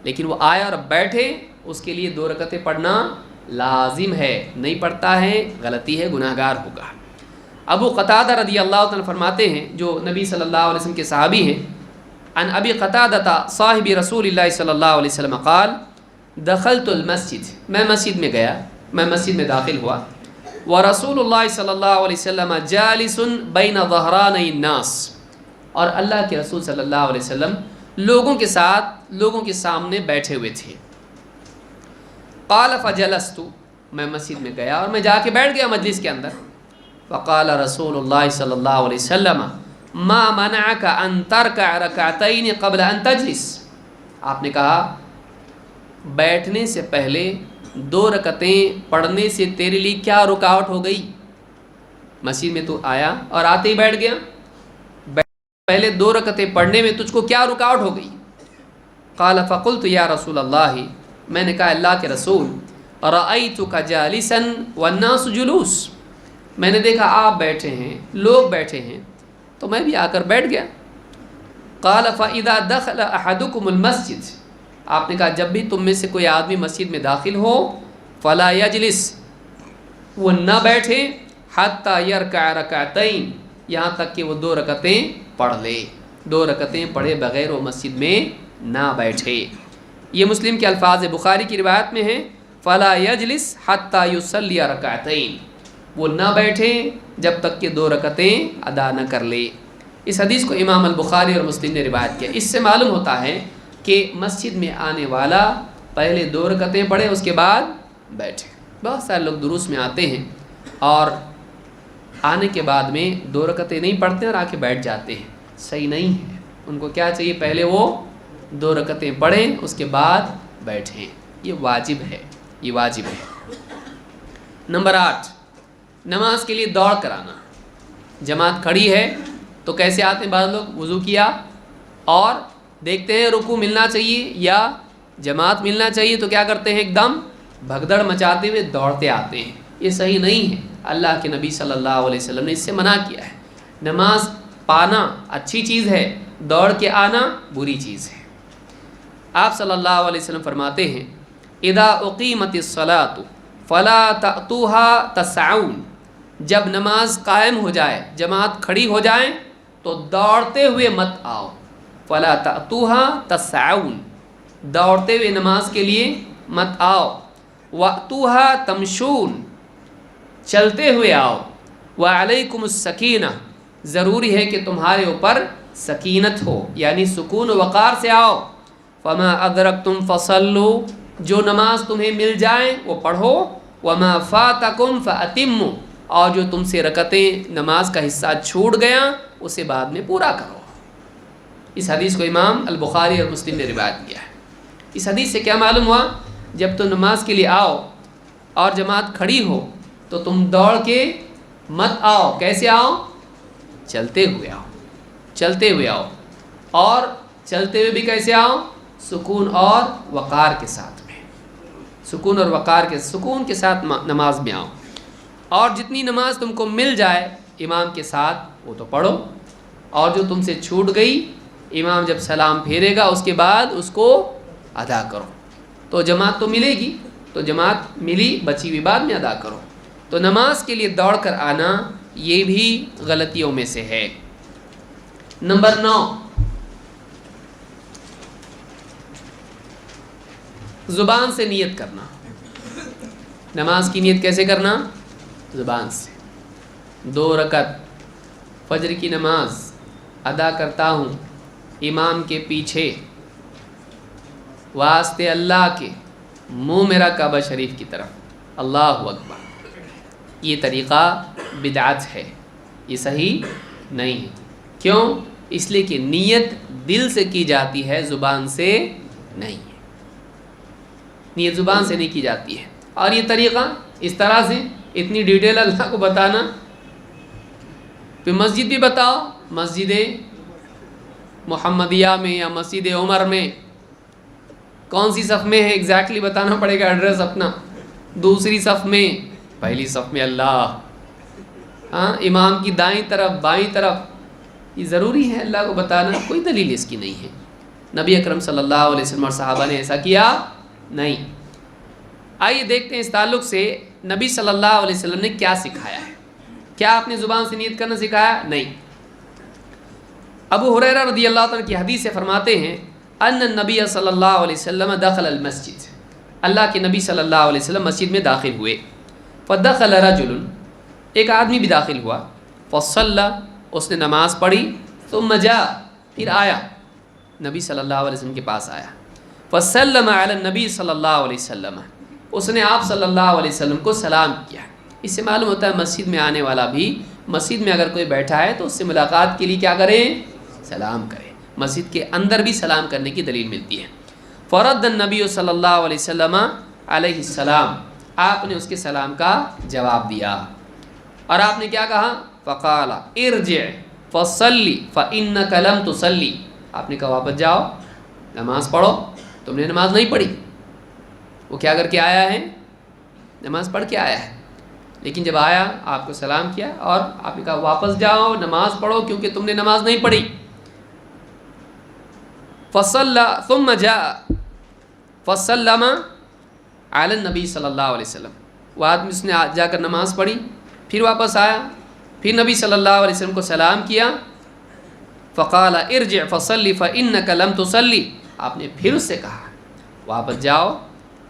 Speaker 1: لیکن وہ آیا اور بیٹھے اس کے لیے 2 رکعتیں پڑھنا لازم ہے۔ نہیں پڑھتا ہے غلطی ہے، گناہ گار ہوگا۔ ابو قتادہ رضی اللہ عنہ فرماتے ہیں، جو نبی صلی اللہ علیہ وسلم کے صحابی ہیں، عن ابی قتادہ صاحب رسول اللہ صلی اللہ علیہ وسلم قال دخلت المسجد، میں مسجد میں گیا، میں مسجد میں داخل ہوا، ورسول اللہ صلی اللہ علیہ وسلم جالس بین ظہرانی الناس، اور اللہ کے رسول صلی اللہ علیہ وسلم لوگوں کے ساتھ، لوگوں کے سامنے بیٹھے ہوئے تھے۔ قال فجلست، میں مسجد میں گیا اور میں جا کے بیٹھ گیا مجلس کے اندر۔ فقال رسول اللہ صلی اللہ علیہ وسلم ما منعك ان تركع ركعتين قبل ان تجلس، آپ نے کہا بیٹھنے سے پہلے 2 رکعتیں پڑھنے سے تیرے لیے کیا رکاوٹ ہو گئی؟ مسجد میں تو آیا اور آتے ہی بیٹھ گیا، پہلے 2 رکعتیں پڑھنے میں تجھ کو کیا رکاوٹ ہو گئی؟ قال فقلت یا رسول اللہ، میں نے کہا اللہ کے رسول، رأیتک جالسا والناس جلوس، میں نے دیکھا آپ بیٹھے ہیں، لوگ بیٹھے ہیں تو میں بھی آ کر بیٹھ گیا۔ قال فاذا دخل احدکم المسجد، آپ نے کہا جب بھی تم میں سے کوئی آدمی مسجد میں داخل ہو، فلا یجلس، وہ نہ بیٹھے، حتی یرکع رکعتین، یہاں تک کہ وہ 2 رکعتیں پڑھ لے، 2 رکعتیں پڑھے بغیر وہ مسجد میں نہ بیٹھے۔ یہ مسلم کے الفاظ بخاری کی روایت میں ہے فلا یجلس حتی یصلی رکعتین، وہ نہ بیٹھے جب تک کہ 2 رکعتیں ادا نہ کر لے۔ اس حدیث کو امام البخاری اور مسلم نے روایت کیا۔ اس سے معلوم ہوتا ہے کہ مسجد میں آنے والا پہلے 2 رکعتیں پڑھے اس کے بعد بیٹھے۔ بہت سارے لوگ دروس میں آتے ہیں اور آنے کے بعد میں 2 رکعتیں نہیں پڑھتے اور آ کے بیٹھ جاتے ہیں، صحیح نہیں ہے۔ ان کو کیا چاہیے؟ پہلے وہ 2 رکعتیں پڑھیں اس کے بعد بیٹھیں، یہ واجب ہے، یہ واجب ہے۔ نمبر 8، نماز کے لیے دوڑ کرانا۔ جماعت کھڑی ہے تو کیسے آتے ہیں؟ بعض لوگ وضو کیا اور دیکھتے ہیں رکوع ملنا چاہیے یا جماعت ملنا چاہیے تو کیا کرتے ہیں؟ ایک دم بھگدڑ مچاتے ہوئے دوڑتے آتے ہیں، یہ صحیح نہیں ہے۔ اللہ کے نبی صلی اللہ علیہ وسلم نے اس سے منع کیا ہے۔ نماز پانا اچھی چیز ہے، دوڑ کے آنا بری چیز ہے۔ آپ صلی اللہ علیہ وسلم فرماتے ہیں اذا اقیمت الصلاۃ فلا تأتوها تسعون، جب نماز قائم ہو جائے، جماعت کھڑی ہو جائے تو دوڑتے ہوئے مت آؤ۔ فلا تأتوها تسعون، دوڑتے ہوئے نماز کے لیے مت آؤ۔ وأتوها تمشون، چلتے ہوئے آؤ۔ وعلیکم السکینہ، ضروری ہے کہ تمہارے اوپر سکینت ہو، یعنی سکون و وقار سے آؤ۔ فما ادرکتم فصلوا، جو نماز تمہیں مل جائیں وہ پڑھو۔ وما فاتکم فاتموا، اور جو تم سے رکعتیں نماز کا حصہ چھوٹ گیا اسے بعد میں پورا کرو۔ اس حدیث کو امام البخاری اور مسلم نے روایت کیا ہے۔ اس حدیث سے کیا معلوم ہوا؟ جب تم نماز کے لیے آؤ اور جماعت کھڑی ہو تو تم دوڑ کے مت آؤ۔ کیسے آؤ؟ چلتے ہوئے آؤ، چلتے ہوئے آؤ، اور چلتے ہوئے بھی کیسے آؤ؟ سکون اور وقار کے ساتھ میں، سکون اور وقار کے، سکون کے ساتھ نماز میں آؤ، اور جتنی نماز تم کو مل جائے امام کے ساتھ وہ تو پڑھو، اور جو تم سے چھوٹ گئی امام جب سلام پھیرے گا اس کے بعد اس کو ادا کرو۔ تو جماعت تو ملے گی، تو جماعت ملی، بچی ہوئی بعد میں ادا کرو۔ تو نماز کے لیے دوڑ کر آنا یہ بھی غلطیوں میں سے ہے۔ نمبر 9، زبان سے نیت کرنا۔ نماز کی نیت کیسے کرنا؟ زبان سے۔ 2 رکعت فجر کی نماز ادا کرتا ہوں امام کے پیچھے، واسطے اللہ کے، منہ میرا کعبہ شریف کی طرف، اللہ اکبر۔ یہ طریقہ بدعت ہے، یہ صحیح نہیں ہے۔ کیوں؟ اس لیے کہ نیت دل سے کی جاتی ہے، زبان سے نہیں ہے، نیت زبان سے نہیں کی جاتی ہے۔ اور یہ طریقہ اس طرح سے اتنی ڈیٹیل اللہ کو بتانا. پھر مسجد بھی بتاؤ، مسجد محمدیہ میں یا مسجد عمر میں کون سی صف میں ہے ایگزیکٹلی بتانا پڑے گا ایڈریس اپنا. دوسری صف میں، پہلی صف میں اللہ، ہاں امام کی دائیں طرف بائیں طرف، یہ ضروری ہے اللہ کو بتانا. کوئی دلیل اس کی نہیں ہے. نبی اکرم صلی اللہ علیہ وسلم اور صحابہ نے ایسا کیا نہیں. آئیے دیکھتے ہیں اس تعلق سے نبی صلی اللہ علیہ وسلم نے کیا سکھایا ہے. کیا اپنی زبان سے نیت کرنا سکھایا؟ نہیں. ابو ہریرہ رضی اللہ عنہ کی حدیث سے فرماتے ہیں ان النبی صلی اللہ علیہ وسلم دخل المسجد، اللہ کے نبی صلی اللہ علیہ وسلم مسجد میں داخل ہوئے. فدخل رجل، ایک آدمی بھی داخل ہوا. فصلی، اس نے نماز پڑھی. ثم جاء، پھر آیا نبی صلی اللہ علیہ وسلم کے پاس آیا. فسلم علی النبی صلی اللہ علیہ وسلم، اس نے آپ صلی اللہ علیہ وسلم کو سلام کیا. اس سے معلوم ہوتا ہے مسجد میں آنے والا بھی، مسجد میں اگر کوئی بیٹھا ہے تو اس سے ملاقات کے لیے کیا کریں؟ سلام کریں. مسجد کے اندر بھی سلام کرنے کی دلیل ملتی ہے. فرد النبی صلی اللہ علیہ وسلم علیہ السلام، آپ نے اس کے سلام کا جواب دیا اور آپ نے کیا کہا؟ فقال ارجع فصلی فانک لم تصلی، آپ نے کہا واپس جاؤ، نماز پڑھو، تم نے نماز نہیں پڑھی. وہ کیا کر کے آیا ہے؟ نماز پڑھ کے آیا ہے. لیکن جب آیا آپ کو سلام کیا اور آپ نے کہا واپس جاؤ نماز پڑھو کیونکہ تم نے نماز نہیں پڑھی. فصلى ثم جاء فسلم علی النبی صلی اللہ علیہ وسلم، وہ آدمی اس نے جا کر نماز پڑھی، پھر واپس آیا، پھر نبی صلی اللہ علیہ وسلم کو سلام کیا. فقال ارجع فصلی فانک لم تصلی، آپ نے پھر اس سے کہا واپس جاؤ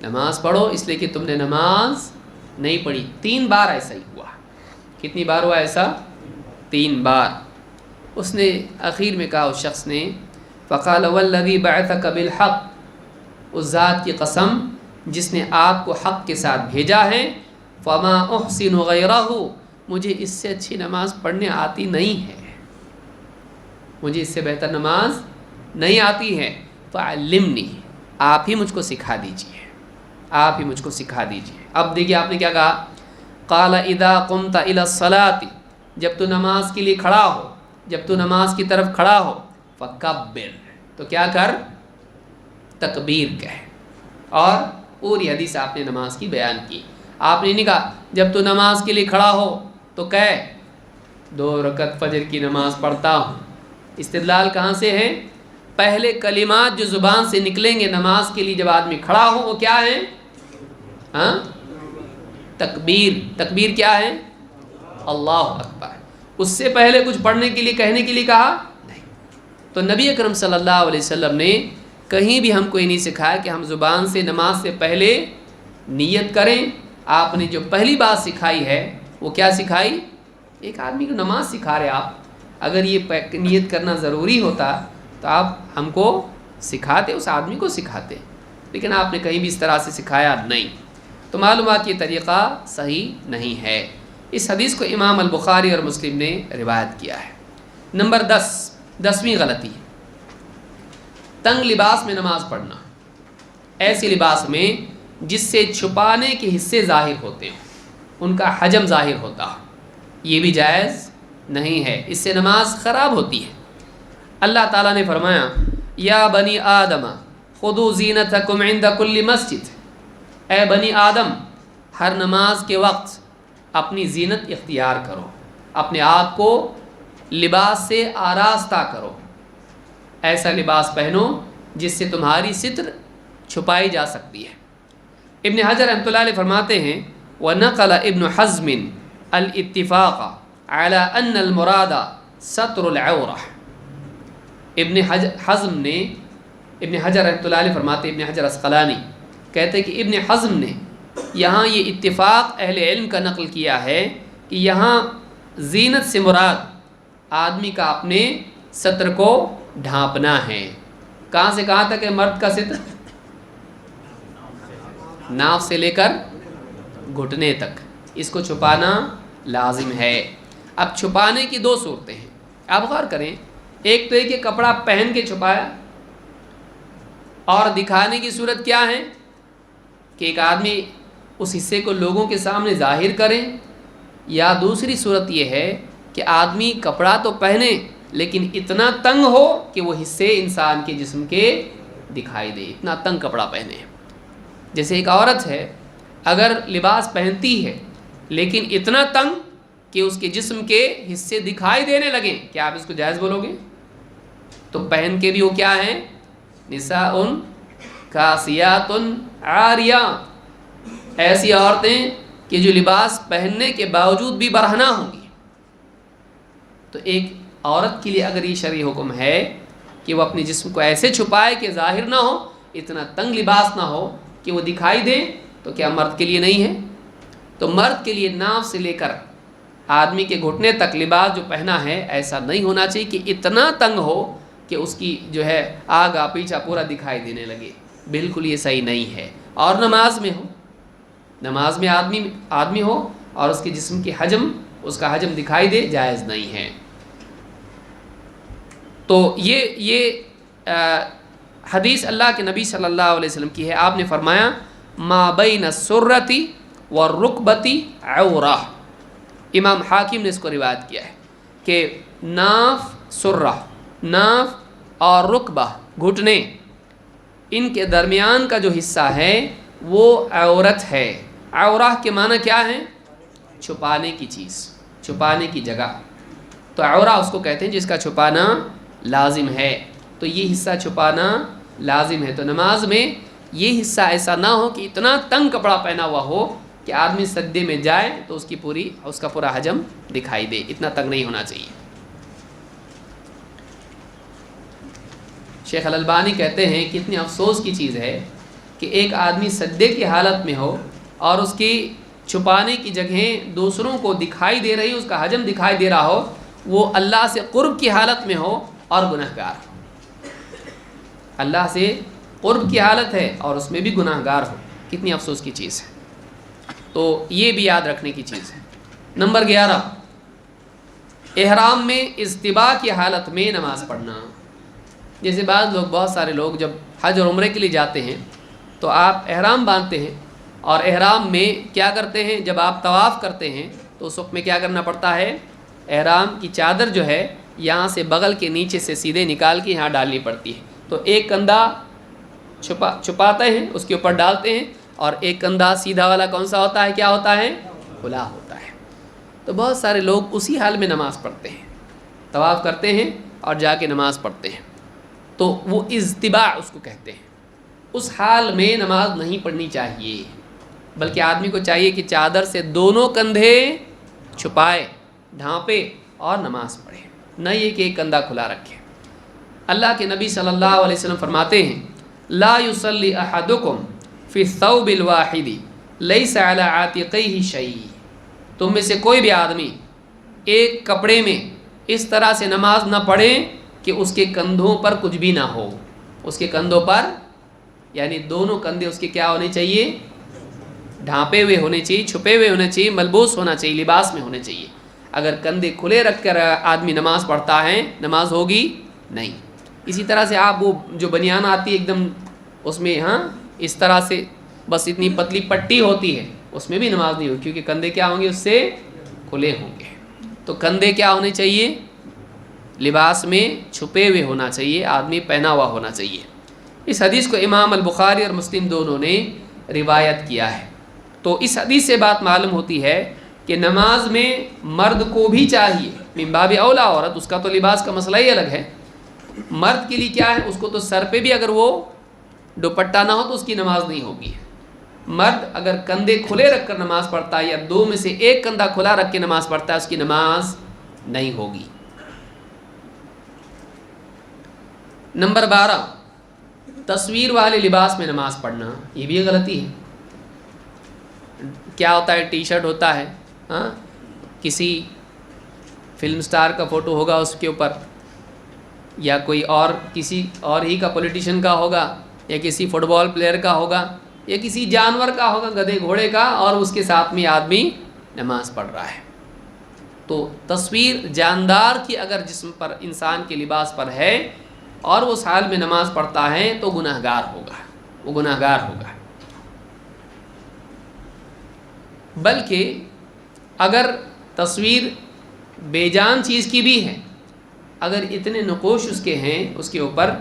Speaker 1: نماز پڑھو اس لیے کہ تم نے نماز نہیں پڑھی. 3 بار ایسا ہی ہوا. کتنی بار ہوا ایسا؟ 3 بار. اس نے اخیر میں کہا اس شخص نے فقال والذی بعثک بالحق، اس ذات کی قسم جس نے آپ کو حق کے ساتھ بھیجا ہے، فما احسن غیرہ، مجھے اس سے اچھی نماز پڑھنے آتی نہیں ہے، مجھے اس سے بہتر نماز نہیں آتی ہے. فعلمنی، آپ ہی مجھ کو سکھا دیجیے، آپ ہی مجھ کو سکھا دیجیے. اب دیکھیے آپ نے کیا کہا؟ قال اذا قمت الى الصلاۃ، جب تو نماز کے لیے کھڑا ہو، جب تو نماز کی طرف کھڑا ہو، فکبر، تو کیا کر؟ تکبیر کہہ. اور پوری حدیث آپ نے نماز کی بیان کی. آپ نے نہیں کہا جب تو نماز کے لیے کھڑا ہو تو کہہ 2 رکعت فجر کی نماز پڑھتا ہوں. استدلال کہاں سے ہے؟ پہلے کلمات جو زبان سے نکلیں گے نماز کے لیے جب آدمی کھڑا ہو وہ کیا ہے؟ ہاں، تکبیر. تکبیر کیا ہے؟ اللہ اکبر. اس سے پہلے کچھ پڑھنے کے لیے کہنے کے لیے کہا نہیں. تو نبی اکرم صلی اللہ علیہ وسلم نے کہیں بھی ہم کو یہ نہیں سکھایا کہ ہم زبان سے نماز سے پہلے نیت کریں. آپ نے جو پہلی بات سکھائی ہے وہ کیا سکھائی؟ ایک آدمی کو نماز سکھا رہے آپ، اگر یہ نیت کرنا ضروری ہوتا تو آپ ہم کو سکھاتے، اس آدمی کو سکھاتے، لیکن آپ نے کہیں بھی اس طرح سے سکھایا نہیں. تو معلومات یہ طریقہ صحیح نہیں ہے. اس حدیث کو امام البخاری اور مسلم نے روایت کیا ہے. نمبر 10ویں غلطی، تنگ لباس میں نماز پڑھنا. ایسے لباس میں جس سے چھپانے کے حصے ظاہر ہوتے ہیں، ان کا حجم ظاہر ہوتا ہے، یہ بھی جائز نہیں ہے، اس سے نماز خراب ہوتی ہے. اللہ تعالیٰ نے فرمایا یا بنی آدم خذوا زینتکم عند کل مسجد، اے بنی آدم ہر نماز کے وقت اپنی زینت اختیار کرو، اپنے آپ کو لباس سے آراستہ کرو، ایسا لباس پہنو جس سے تمہاری ستر چھپائی جا سکتی ہے. ابن حجر رحمۃ اللہ علیہ فرماتے ہیں وَنَقَلَ ابن حزم الاتفاق على ان المراد ستر العورہ. ابن حزم نے، ابن حجر رحمۃ اللہ علیہ فرماتے، ابن حجر عسقلانی کہتے کہ ابن حزم نے یہاں یہ اتفاق اہل علم کا نقل کیا ہے کہ یہاں زینت سے مراد آدمی کا اپنے ستر کو ڈھانپنا ہے. کہاں سے کہاں تک ہے مرد کا ستر؟ ناف سے لے کر گھٹنے تک، اس کو چھپانا لازم ہے. اب چھپانے کی 2 صورتیں ہیں، آپ غور کریں. ایک تو یہ کہ کپڑا پہن کے چھپایا، اور دکھانے کی صورت کیا ہے کہ ایک آدمی اس حصے کو لوگوں کے سامنے ظاہر کریں، یا دوسری صورت یہ ہے کہ آدمی کپڑا تو پہنے لیکن اتنا تنگ ہو کہ وہ حصے انسان کے جسم کے دکھائی دے، اتنا تنگ کپڑا پہنے۔ جیسے ایک عورت ہے، اگر لباس پہنتی ہے لیکن اتنا تنگ کہ اس کے جسم کے حصے دکھائی دینے لگیں، کیا آپ اس کو جائز بولو گے؟ تو پہن کے بھی وہ کیا ہیں؟ نساء کاسیات عاریات، ایسی عورتیں کہ جو لباس پہننے کے باوجود بھی برہنہ ہوں گی۔ تو ایک عورت کے لیے اگر یہ شرعی حکم ہے کہ وہ اپنے جسم کو ایسے چھپائے کہ ظاہر نہ ہو، اتنا تنگ لباس نہ ہو کہ وہ دکھائی دے، تو کیا مرد کے لیے نہیں ہے؟ تو مرد کے لیے ناف سے لے کر آدمی کے گھٹنے تک لباس جو پہنا ہے ایسا نہیں ہونا چاہیے کہ اتنا تنگ ہو کہ اس کی جو ہے آگا پیچھا پورا دکھائی دینے لگے، بالکل یہ صحیح نہیں ہے۔ اور نماز میں ہو، نماز میں آدمی ہو اور اس کے جسم کی حجم، اس کا حجم دکھائی دے، جائز نہیں ہے۔ تو یہ حدیث اللہ کے نبی صلی اللہ علیہ وسلم کی ہے۔ آپ نے فرمایا ما بین السرتی والرکبتی عورہ، امام حاکم نے اس کو روایت کیا ہے کہ ناف، سرہ ناف اور رکبہ گھٹنے، ان کے درمیان کا جو حصہ ہے وہ عورت ہے۔ عورہ کے معنی کیا ہے؟ چھپانے کی چیز، چھپانے کی جگہ۔ تو عورہ اس کو کہتے ہیں جس کا چھپانا لازم ہے، تو یہ حصہ چھپانا لازم ہے۔ تو نماز میں یہ حصہ ایسا نہ ہو کہ اتنا تنگ کپڑا پہنا ہوا ہو کہ آدمی سجدے میں جائے تو اس کا پورا حجم دکھائی دے، اتنا تنگ نہیں ہونا چاہیے۔ شیخ الالبانی کہتے ہیں کہ اتنی افسوس کی چیز ہے کہ ایک آدمی سجدے کی حالت میں ہو اور اس کی چھپانے کی جگہیں دوسروں کو دکھائی دے رہی، اس کا حجم دکھائی دے رہا ہو، وہ اللہ سے قرب کی حالت میں ہو اور گناہگار ہو۔ اللہ سے قرب کی حالت ہے اور اس میں بھی گناہگار ہو، کتنی افسوس کی چیز ہے۔ تو یہ بھی یاد رکھنے کی چیز ہے۔ نمبر 11، احرام میں اجتباء کی حالت میں نماز پڑھنا۔ جیسے بہت سارے لوگ جب حج اور عمرے کے لیے جاتے ہیں تو آپ احرام باندھتے ہیں، اور احرام میں کیا کرتے ہیں؟ جب آپ طواف کرتے ہیں تو اس وقت میں کیا کرنا پڑتا ہے؟ احرام کی چادر جو ہے یہاں سے بغل کے نیچے سے سیدھے نکال کے یہاں ڈالنی پڑتی ہے۔ تو ایک کندھا چھپاتے ہیں، اس کے اوپر ڈالتے ہیں، اور ایک کندھا سیدھا والا کون سا ہوتا ہے؟ کیا ہوتا ہے؟ کھلا ہوتا ہے۔ تو بہت سارے لوگ اسی حال میں نماز پڑھتے ہیں، طواف کرتے ہیں اور جا کے نماز پڑھتے ہیں، تو وہ اجتباء اس کو کہتے ہیں۔ اس حال میں نماز نہیں پڑھنی چاہیے، بلکہ آدمی کو چاہیے کہ چادر سے دونوں کندھے چھپائے، ڈھانپے اور نماز پڑھے، نہ یہ کہ ایک کندھا کھلا رکھے۔ اللہ کے نبی صلی اللہ علیہ وسلم فرماتے ہیں لا یصلی احدکم فی الثوب الواحد لیس علی عاتقیہ شیء، تم میں سے کوئی بھی آدمی ایک کپڑے میں اس طرح سے نماز نہ پڑھے کہ اس کے کندھوں پر کچھ بھی نہ ہو۔ اس کے کندھوں پر، یعنی دونوں کندھے اس کے کیا ہونے چاہیے؟ ڈھانپے ہوئے ہونے چاہیے، چھپے ہوئے ہونے چاہیے، ملبوس ہونا چاہیے، لباس میں ہونے چاہیے۔ اگر کندھے کھلے رکھ کر آدمی نماز پڑھتا ہے، نماز ہوگی نہیں۔ اسی طرح سے آپ وہ جو بنیان آتی ہے ایک دم اس میں اس طرح سے بس اتنی پتلی پٹی ہوتی ہے، اس میں بھی نماز نہیں ہوگی، کیونکہ کندھے کیا ہوں گے؟ اس سے کھلے ہوں گے۔ تو کندھے کیا ہونے چاہیے؟ لباس میں چھپے ہوئے ہونا چاہیے، آدمی پہنا ہوا ہونا چاہیے۔ اس حدیث کو امام البخاری اور مسلم دونوں نے روایت کیا ہے۔ تو اس حدیث سے بات معلوم ہوتی ہے کہ نماز میں مرد کو بھی چاہیے، من باب اولا عورت، اس کا تو لباس کا مسئلہ ہی الگ ہے۔ مرد کے لیے کیا ہے؟ اس کو تو سر پہ بھی اگر وہ دوپٹہ نہ ہو تو اس کی نماز نہیں ہوگی۔ مرد اگر کندھے کھلے رکھ کر نماز پڑھتا ہے یا دو میں سے ایک کندھا کھلا رکھ کے نماز پڑھتا ہے، اس کی نماز نہیں ہوگی۔ نمبر 12، تصویر والے لباس میں نماز پڑھنا، یہ بھی غلطی ہے۔ کیا ہوتا ہے؟ ٹی شرٹ ہوتا ہے، کسی فلم سٹار کا فوٹو ہوگا اس کے اوپر، یا کوئی اور کسی اور ہی کا پولیٹیشین کا ہوگا، یا کسی فٹ بال پلیئر کا ہوگا، یا کسی جانور کا ہوگا، گدھے گھوڑے کا، اور اس کے ساتھ میں آدمی نماز پڑھ رہا ہے۔ تو تصویر جاندار کی اگر جسم پر، انسان کے لباس پر ہے اور وہ اس حال میں نماز پڑھتا ہے تو گناہگار ہوگا، وہ گناہگار ہوگا۔ بلکہ اگر تصویر بے جان چیز کی بھی ہے، اگر اتنے نقوش اس کے ہیں اس کے اوپر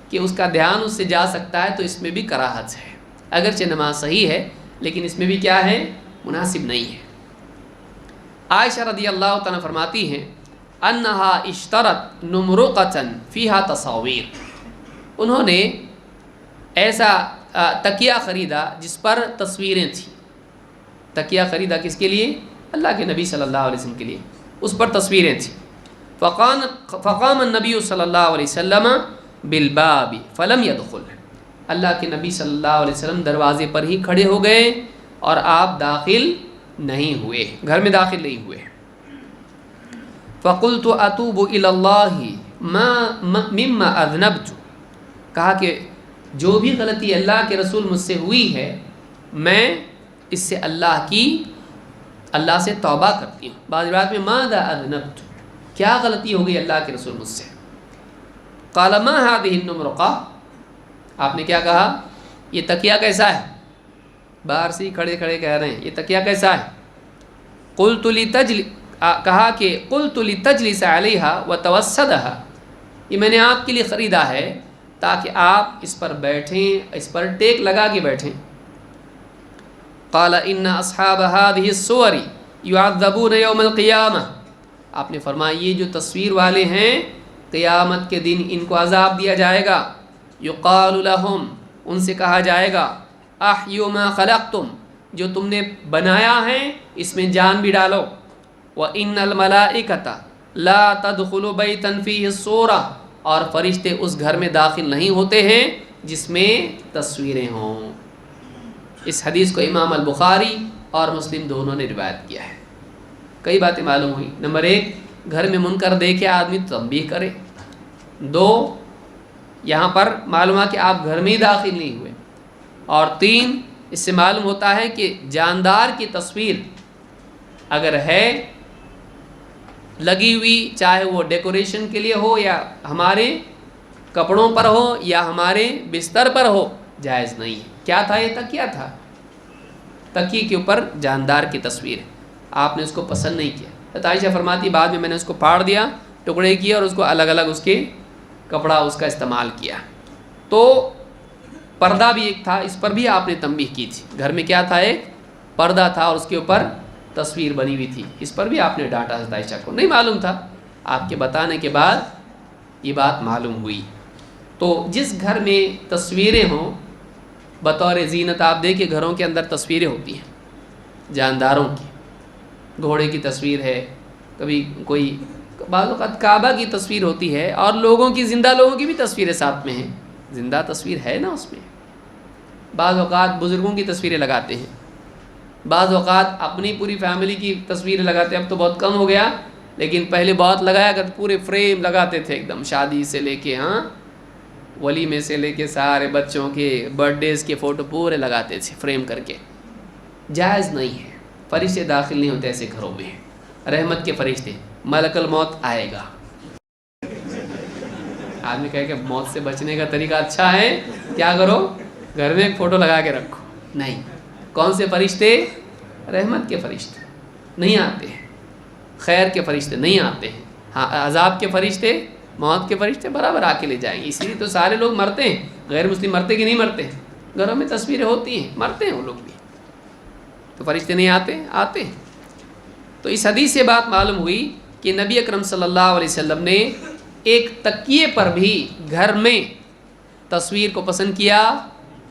Speaker 1: کہ اس کا دھیان اس سے جا سکتا ہے تو اس میں بھی کراہت ہے، اگرچہ نماز صحیح ہے لیکن اس میں بھی کیا ہے، مناسب نہیں ہے۔ عائشہ رضی اللہ تعالیٰ فرماتی ہیں انہا اشترت نمرقۃ فیہا تصاویر، انہوں نے ایسا تکیہ خریدا جس پر تصویریں تھیں۔ تکیہ خریدا کس کے لیے؟ اللہ کے نبی صلی اللہ علیہ وسلم کے لیے، اس پر تصویریں تھیں۔ فقام النبی صلی اللہ علیہ وسلم بالباب فلم يدخل، اللہ کے نبی صلی اللہ علیہ وسلم دروازے پر ہی کھڑے ہو گئے اور آپ داخل نہیں ہوئے، گھر میں داخل نہیں ہوئے۔ فقلت اتوب الی اللہ مما اذنبت، کہا کہ جو بھی غلطی اللہ کے رسول مجھ سے ہوئی ہے میں اس سے اللہ سے توبہ کرتی ہوں۔ بعض روایات میں ماذا اذنبت، کیا غلطی ہو گئی اللہ کے رسول مجھ سے؟ قال ما هذه النمرقہ، آپ نے کیا کہا؟ یہ تکیہ کیسا ہے؟ باہر سے کھڑے کھڑے کہہ رہے ہیں یہ تکیہ کیسا ہے؟ قلت کہا کہ قلت لتجلس علیہا وتوسدها، یہ میں نے آپ کے لیے خریدا ہے تاکہ آپ اس پر بیٹھیں، اس پر ٹیک لگا کے بیٹھیں۔ قال ان اصحاب هذه الصور يعذبون يوم القیامہ، آپ نے فرمایا یہ جو تصویر والے ہیں قیامت کے دن ان کو عذاب دیا جائے گا۔ یقال لهم، ان سے کہا جائے گا احیوا ما خلقتم، جو تم نے بنایا ہے اس میں جان بھی ڈالو۔ وان الملائکۃ لا تدخل بیتا فیہ الصورۃ، اور فرشتے اس گھر میں داخل نہیں ہوتے ہیں جس میں تصویریں ہوں۔ اس حدیث کو امام البخاری اور مسلم دونوں نے روایت کیا ہے۔ کئی باتیں معلوم ہوئی۔ نمبر 1، گھر میں منکر دیکھے آدمی تنبیہ کرے۔ 2، یہاں پر معلوم ہے کہ آپ گھر میں ہی داخل نہیں ہوئے۔ اور 3، اس سے معلوم ہوتا ہے کہ جاندار کی تصویر اگر ہے لگی ہوئی، چاہے وہ ڈیکوریشن کے لیے ہو یا ہمارے کپڑوں پر ہو یا ہمارے بستر پر ہو، جائز نہیں ہے۔ کیا تھا؟ یہ تکیہ تھا، تکیے کے اوپر جاندار کی تصویر، آپ نے اس کو پسند نہیں کیا۔ حضرت عائشہ فرماتی بعد میں نے اس کو پھاڑ دیا، ٹکڑے کیے اور اس کو الگ الگ اس کے کپڑا اس کا استعمال کیا۔ تو پردہ بھی ایک تھا، اس پر بھی آپ نے تنبیہ کی تھی۔ گھر میں کیا تھا؟ ایک پردہ تھا اور اس کے اوپر تصویر بنی ہوئی تھی، اس پر بھی آپ نے ڈانٹا۔ حضرت عائشہ کو نہیں معلوم تھا، آپ کے بتانے کے بعد یہ بات معلوم ہوئی۔ تو جس گھر میں تصویریں ہوں بطور زینت، آپ دیکھیں گھروں کے اندر تصویریں ہوتی ہیں جانداروں کی، گھوڑے کی تصویر ہے، کبھی کوئی بعض اوقات کعبہ کی تصویر ہوتی ہے، اور لوگوں کی، زندہ لوگوں کی بھی تصویریں ساتھ میں ہیں، زندہ تصویر ہے نا اس میں۔ بعض اوقات بزرگوں کی تصویریں لگاتے ہیں، بعض اوقات اپنی پوری فیملی کی تصویریں لگاتے ہیں۔ اب تو بہت کم ہو گیا، لیکن پہلے بہت لگایا کرتے، پورے فریم لگاتے تھے ایک دم، شادی سے لے کے ولیمے سے لے کے سارے بچوں کے برتھ ڈیز کے فوٹو پورے لگاتے تھے فریم کر کے۔ جائز نہیں ہے، فرشتے داخل نہیں ہوتے ایسے گھروں میں، رحمت کے فرشتے۔ ملک الموت آئے گا، آدمی کہے کہ موت سے بچنے کا طریقہ اچھا ہے، کیا کرو؟ گھر میں ایک فوٹو لگا کے رکھو۔ نہیں، کون سے فرشتے؟ رحمت کے فرشتے نہیں آتے ہیں، خیر کے فرشتے نہیں آتے ہیں۔ ہاں، عذاب کے فرشتے، موت کے فرشتے برابر آ کے لے جائیں گے۔ اسی لیے تو سارے لوگ مرتے ہیں، غیر مسلم مرتے کہ نہیں مرتے؟ گھروں میں تصویریں ہوتی ہیں، مرتے ہیں وہ لوگ بھی، تو فرشتے نہیں آتے؟ آتے ہیں۔ تو اس حدیث سے بات معلوم ہوئی کہ نبی اکرم صلی اللہ علیہ وسلم نے ایک تکیے پر بھی گھر میں تصویر کو پسند کیا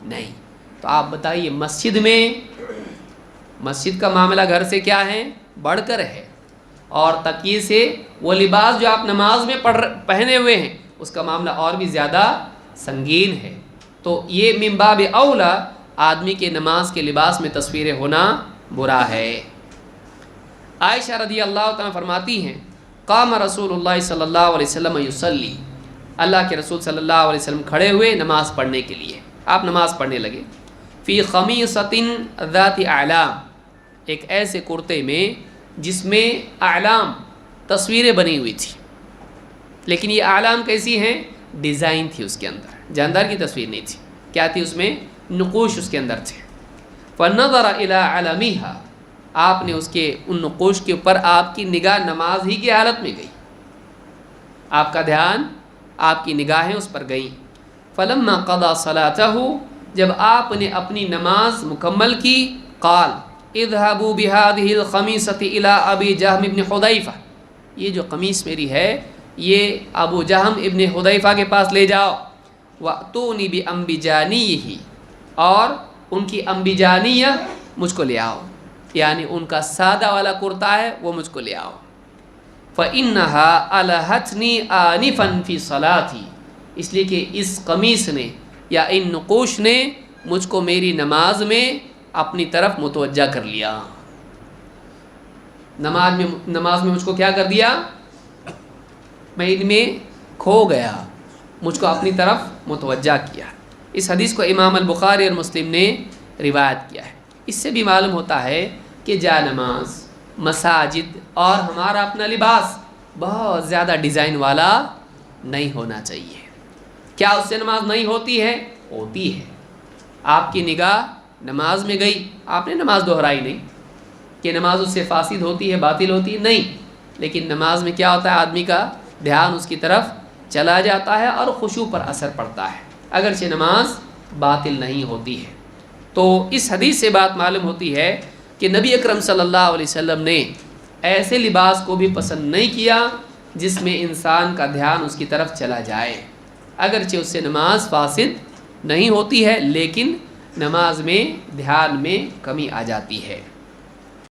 Speaker 1: نہیں۔ تو آپ بتائیے مسجد میں، مسجد کا معاملہ گھر سے کیا ہے؟ بڑھ کر ہے، اور تکیے سے وہ لباس جو آپ نماز میں پہنے ہوئے ہیں اس کا معاملہ اور بھی زیادہ سنگین ہے۔ تو یہ من باب اولا آدمی کے نماز کے لباس میں تصویریں ہونا برا ہے۔ عائشہ رضی اللہ تعالیٰ فرماتی ہیں قام رسول اللہ صلی اللہ علیہ وسلم یصلی، اللہ کے رسول صلی اللہ علیہ وسلم کھڑے ہوئے نماز پڑھنے کے لیے، آپ نماز پڑھنے لگے۔ فی خمیصۃ ذات اعلام، ایک ایسے کرتے میں جس میں اعلام تصویریں بنی ہوئی تھی، لیکن یہ اعلام کیسی ہیں؟ ڈیزائن تھی اس کے اندر، جاندار کی تصویر نہیں تھی۔ کیا تھی اس میں؟ نقوش اس کے اندر تھے۔ فنظر الی علمها، آپ نے اس کے ان نقوش کے اوپر آپ کی نگاہ نماز ہی کی حالت میں گئی، آپ کا دھیان، آپ کی نگاہیں اس پر گئیں۔ فلما قضى صلاته، جب آپ نے اپنی نماز مکمل کی، قال اذهبوا بهذه الخمیصة الى ابی جہم ابن حذیفہ، یہ جو قمیص میری ہے یہ ابو جہم ابن حذیفہ کے پاس لے جاؤ، وَأْتُونِي بِأَنْبِجَانِيِّهِ، اور ان کی انبجانیہ مجھ کو لے آؤ، یعنی ان کا سادہ والا کرتا ہے وہ مجھ کو لے آؤ۔ فَإِنَّهَا أَلَهَتْنِي آنِفًا فِي صَلَاتِي، اس لیے کہ اس قمیص نے یا ان نقوش نے مجھ کو میری نماز میں اپنی طرف متوجہ کر لیا، نماز میں مجھ کو کیا کر دیا، میں ان میں کھو گیا، مجھ کو اپنی طرف متوجہ کیا۔ اس حدیث کو امام البخاری اور مسلم نے روایت کیا ہے۔ اس سے بھی معلوم ہوتا ہے کہ جا نماز، مساجد اور ہمارا اپنا لباس بہت زیادہ ڈیزائن والا نہیں ہونا چاہیے۔ کیا اس سے نماز نہیں ہوتی ہے؟ ہوتی ہے۔ آپ کی نگاہ نماز میں گئی، آپ نے نماز دہرائی نہیں کہ نماز اس سے فاسد ہوتی ہے، باطل ہوتی ہے، نہیں، لیکن نماز میں کیا ہوتا ہے، آدمی کا دھیان اس کی طرف چلا جاتا ہے اور خشوع پر اثر پڑتا ہے، اگرچہ نماز باطل نہیں ہوتی ہے۔ تو اس حدیث سے بات معلوم ہوتی ہے کہ نبی اکرم صلی اللہ علیہ وسلم نے ایسے لباس کو بھی پسند نہیں کیا جس میں انسان کا دھیان اس کی طرف چلا جائے، اگرچہ اس سے نماز فاسد نہیں ہوتی ہے لیکن نماز میں دھیان میں کمی آ جاتی ہے۔